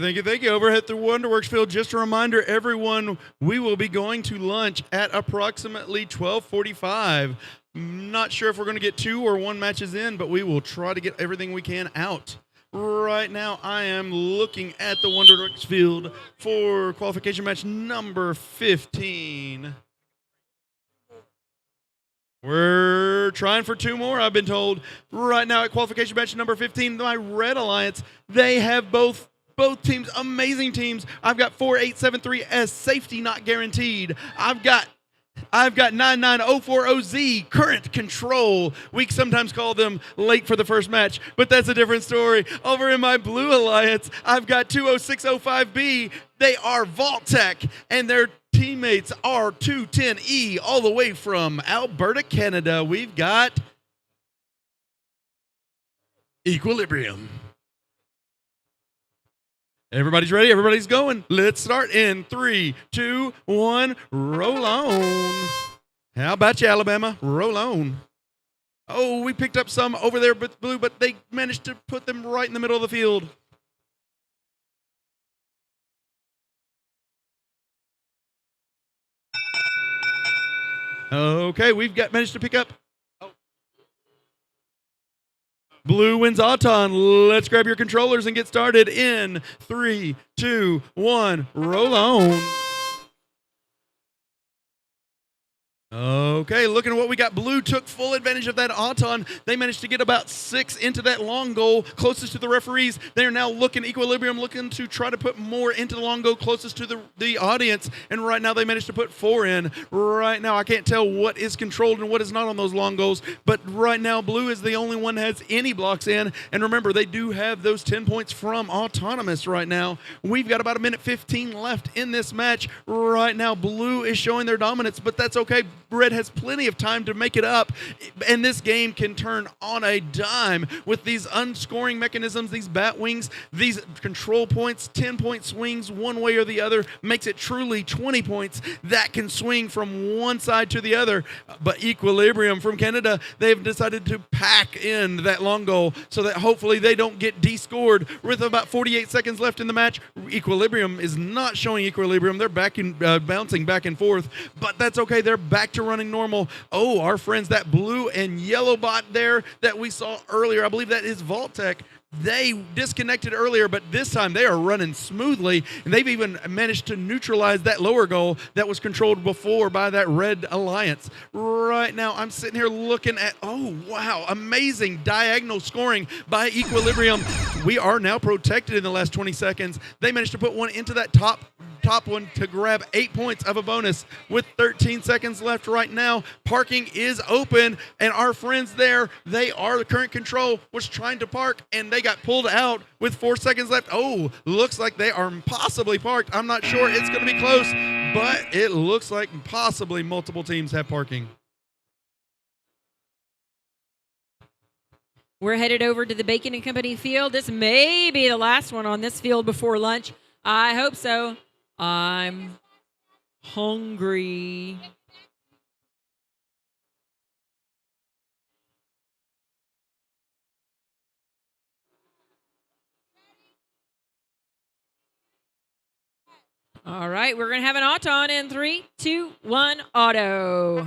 Over at the Wonderworks field, just a reminder, everyone, we will be going to lunch at approximately 12:45. Not sure if we're going to get 2 or 1 matches in, but we will try to get everything we can out. Right now, I am looking at the Wonderworks field for qualification match number 15. We're trying for 2 more, I've been told. Right now at qualification match number 15, my Red Alliance, they have both teams, amazing teams. I've got 4873 as safety not guaranteed. I've got 99040Z, current control. We sometimes call them late for the first match, but that's a different story. Over in my Blue Alliance, I've got 20605B. They are Vault-Tec, and their teammates are 210E, all the way from Alberta, Canada. We've got Equilibrium. Everybody's ready. Everybody's going. Let's start in 3, 2, 1. Roll on. How about you, Alabama? Roll on. Oh, we picked up some over there with blue, but they managed to put them right in the middle of the field. Okay, we've managed to pick up. Blue wins Auton. Let's grab your controllers and get started in 3, 2, 1. Roll on. Okay, looking at what we got. Blue took full advantage of that Auton. They managed to get about 6 into that long goal, closest to the referees. They are now looking, Equilibrium, looking to try to put more into the long goal, closest to the audience. And right now they managed to put 4 in. Right now I can't tell what is controlled and what is not on those long goals. But right now Blue is the only one that has any blocks in. And remember, they do have those 10 points from Autonomous right now. We've got about 1:15 left in this match. Right now Blue is showing their dominance, but that's okay. Red has plenty of time to make it up, and this game can turn on a dime with these unscoring mechanisms, these bat wings, these control points, 10-point swings one way or the other, makes it truly 20 points that can swing from one side to the other. But Equilibrium from Canada, they've decided to pack in that long goal so that hopefully they don't get descored with about 48 seconds left in the match. Equilibrium is not showing equilibrium. They're bouncing back and forth, but that's okay. They're back to running normal. Oh, our friends, that blue and yellow bot there that we saw earlier, I believe that is Vault-Tec. They disconnected earlier, but this time they are running smoothly, and they've even managed to neutralize that lower goal that was controlled before by that red alliance. Right now, I'm sitting here looking at, oh, wow, amazing diagonal scoring by Equilibrium. We are now protected in the last 20 seconds. They managed to put one into that top one to grab 8 points of a bonus with 13 seconds left right now. Parking is open, and our friends there, they are the current control, was trying to park, and they got pulled out with 4 seconds left. Oh, looks like they are possibly parked. I'm not sure. It's going to be close, but it looks like possibly multiple teams have parking. We're headed over to the Bacon & Company field. This may be the last one on this field before lunch. I hope so. I'm hungry. All right, we're going to have an auto in 3, 2, 1, auto.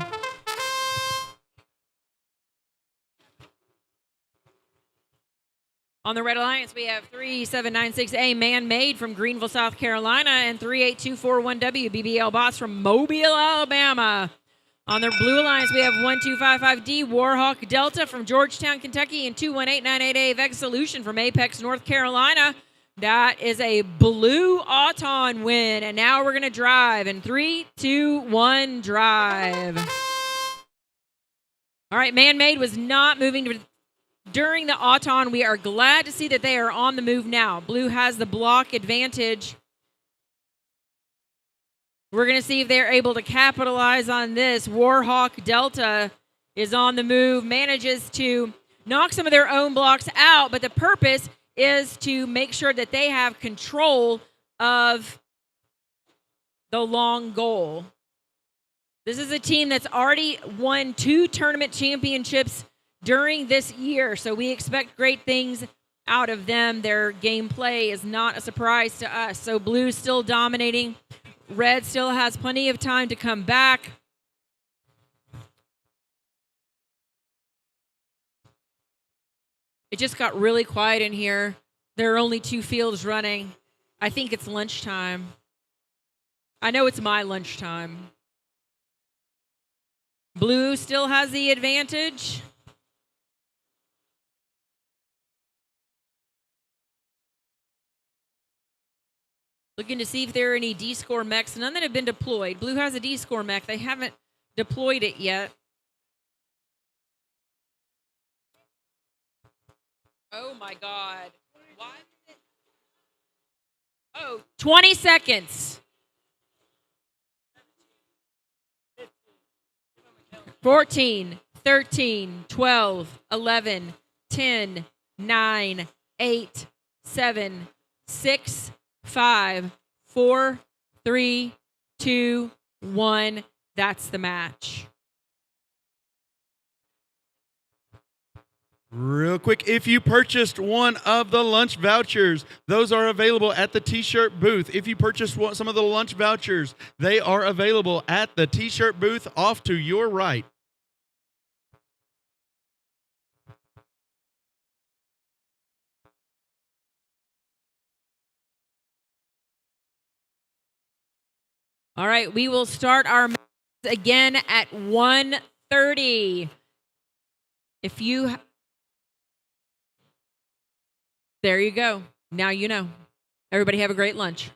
On the Red Alliance, we have 3796A Man-Made from Greenville, South Carolina, and 38241W BBL Boss from Mobile, Alabama. On the Blue Alliance, we have 1255D Warhawk Delta from Georgetown, Kentucky, and 218988A Vex Solution from Apex, North Carolina. That is a blue Auton win, and now we're going to drive in 3, 2, 1, drive. All right, Man-Made was not moving during the Auton. We are glad to see that they are on the move now. Blue has the block advantage. We're going to see if they're able to capitalize on this. Warhawk Delta is on the move, manages to knock some of their own blocks out, but the purpose is to make sure that they have control of the long goal. This is a team that's already won 2 tournament championships during this year, so we expect great things out of them. Their gameplay is not a surprise to us. So Blue still dominating. Red still has plenty of time to come back. It just got really quiet in here. There are only 2 fields running. I think it's lunchtime. I know it's my lunchtime. Blue still has the advantage. Looking to see if there are any D-score mechs. None that have been deployed. Blue has a D-score mech. They haven't deployed it yet. Oh, my God. Why? Oh, 20 seconds. 14, 13, 12, 11, 10, 9, 8, 7, 6, 5, 4, 3, 2, 1. That's the match. Real quick, if you purchased one of the lunch vouchers, those are available at the T-shirt booth. If you purchased some of the lunch vouchers, they are available at the T-shirt booth off to your right. All right, we will start our match again at 1:30. If you... There you go. Now you know. Everybody have a great lunch.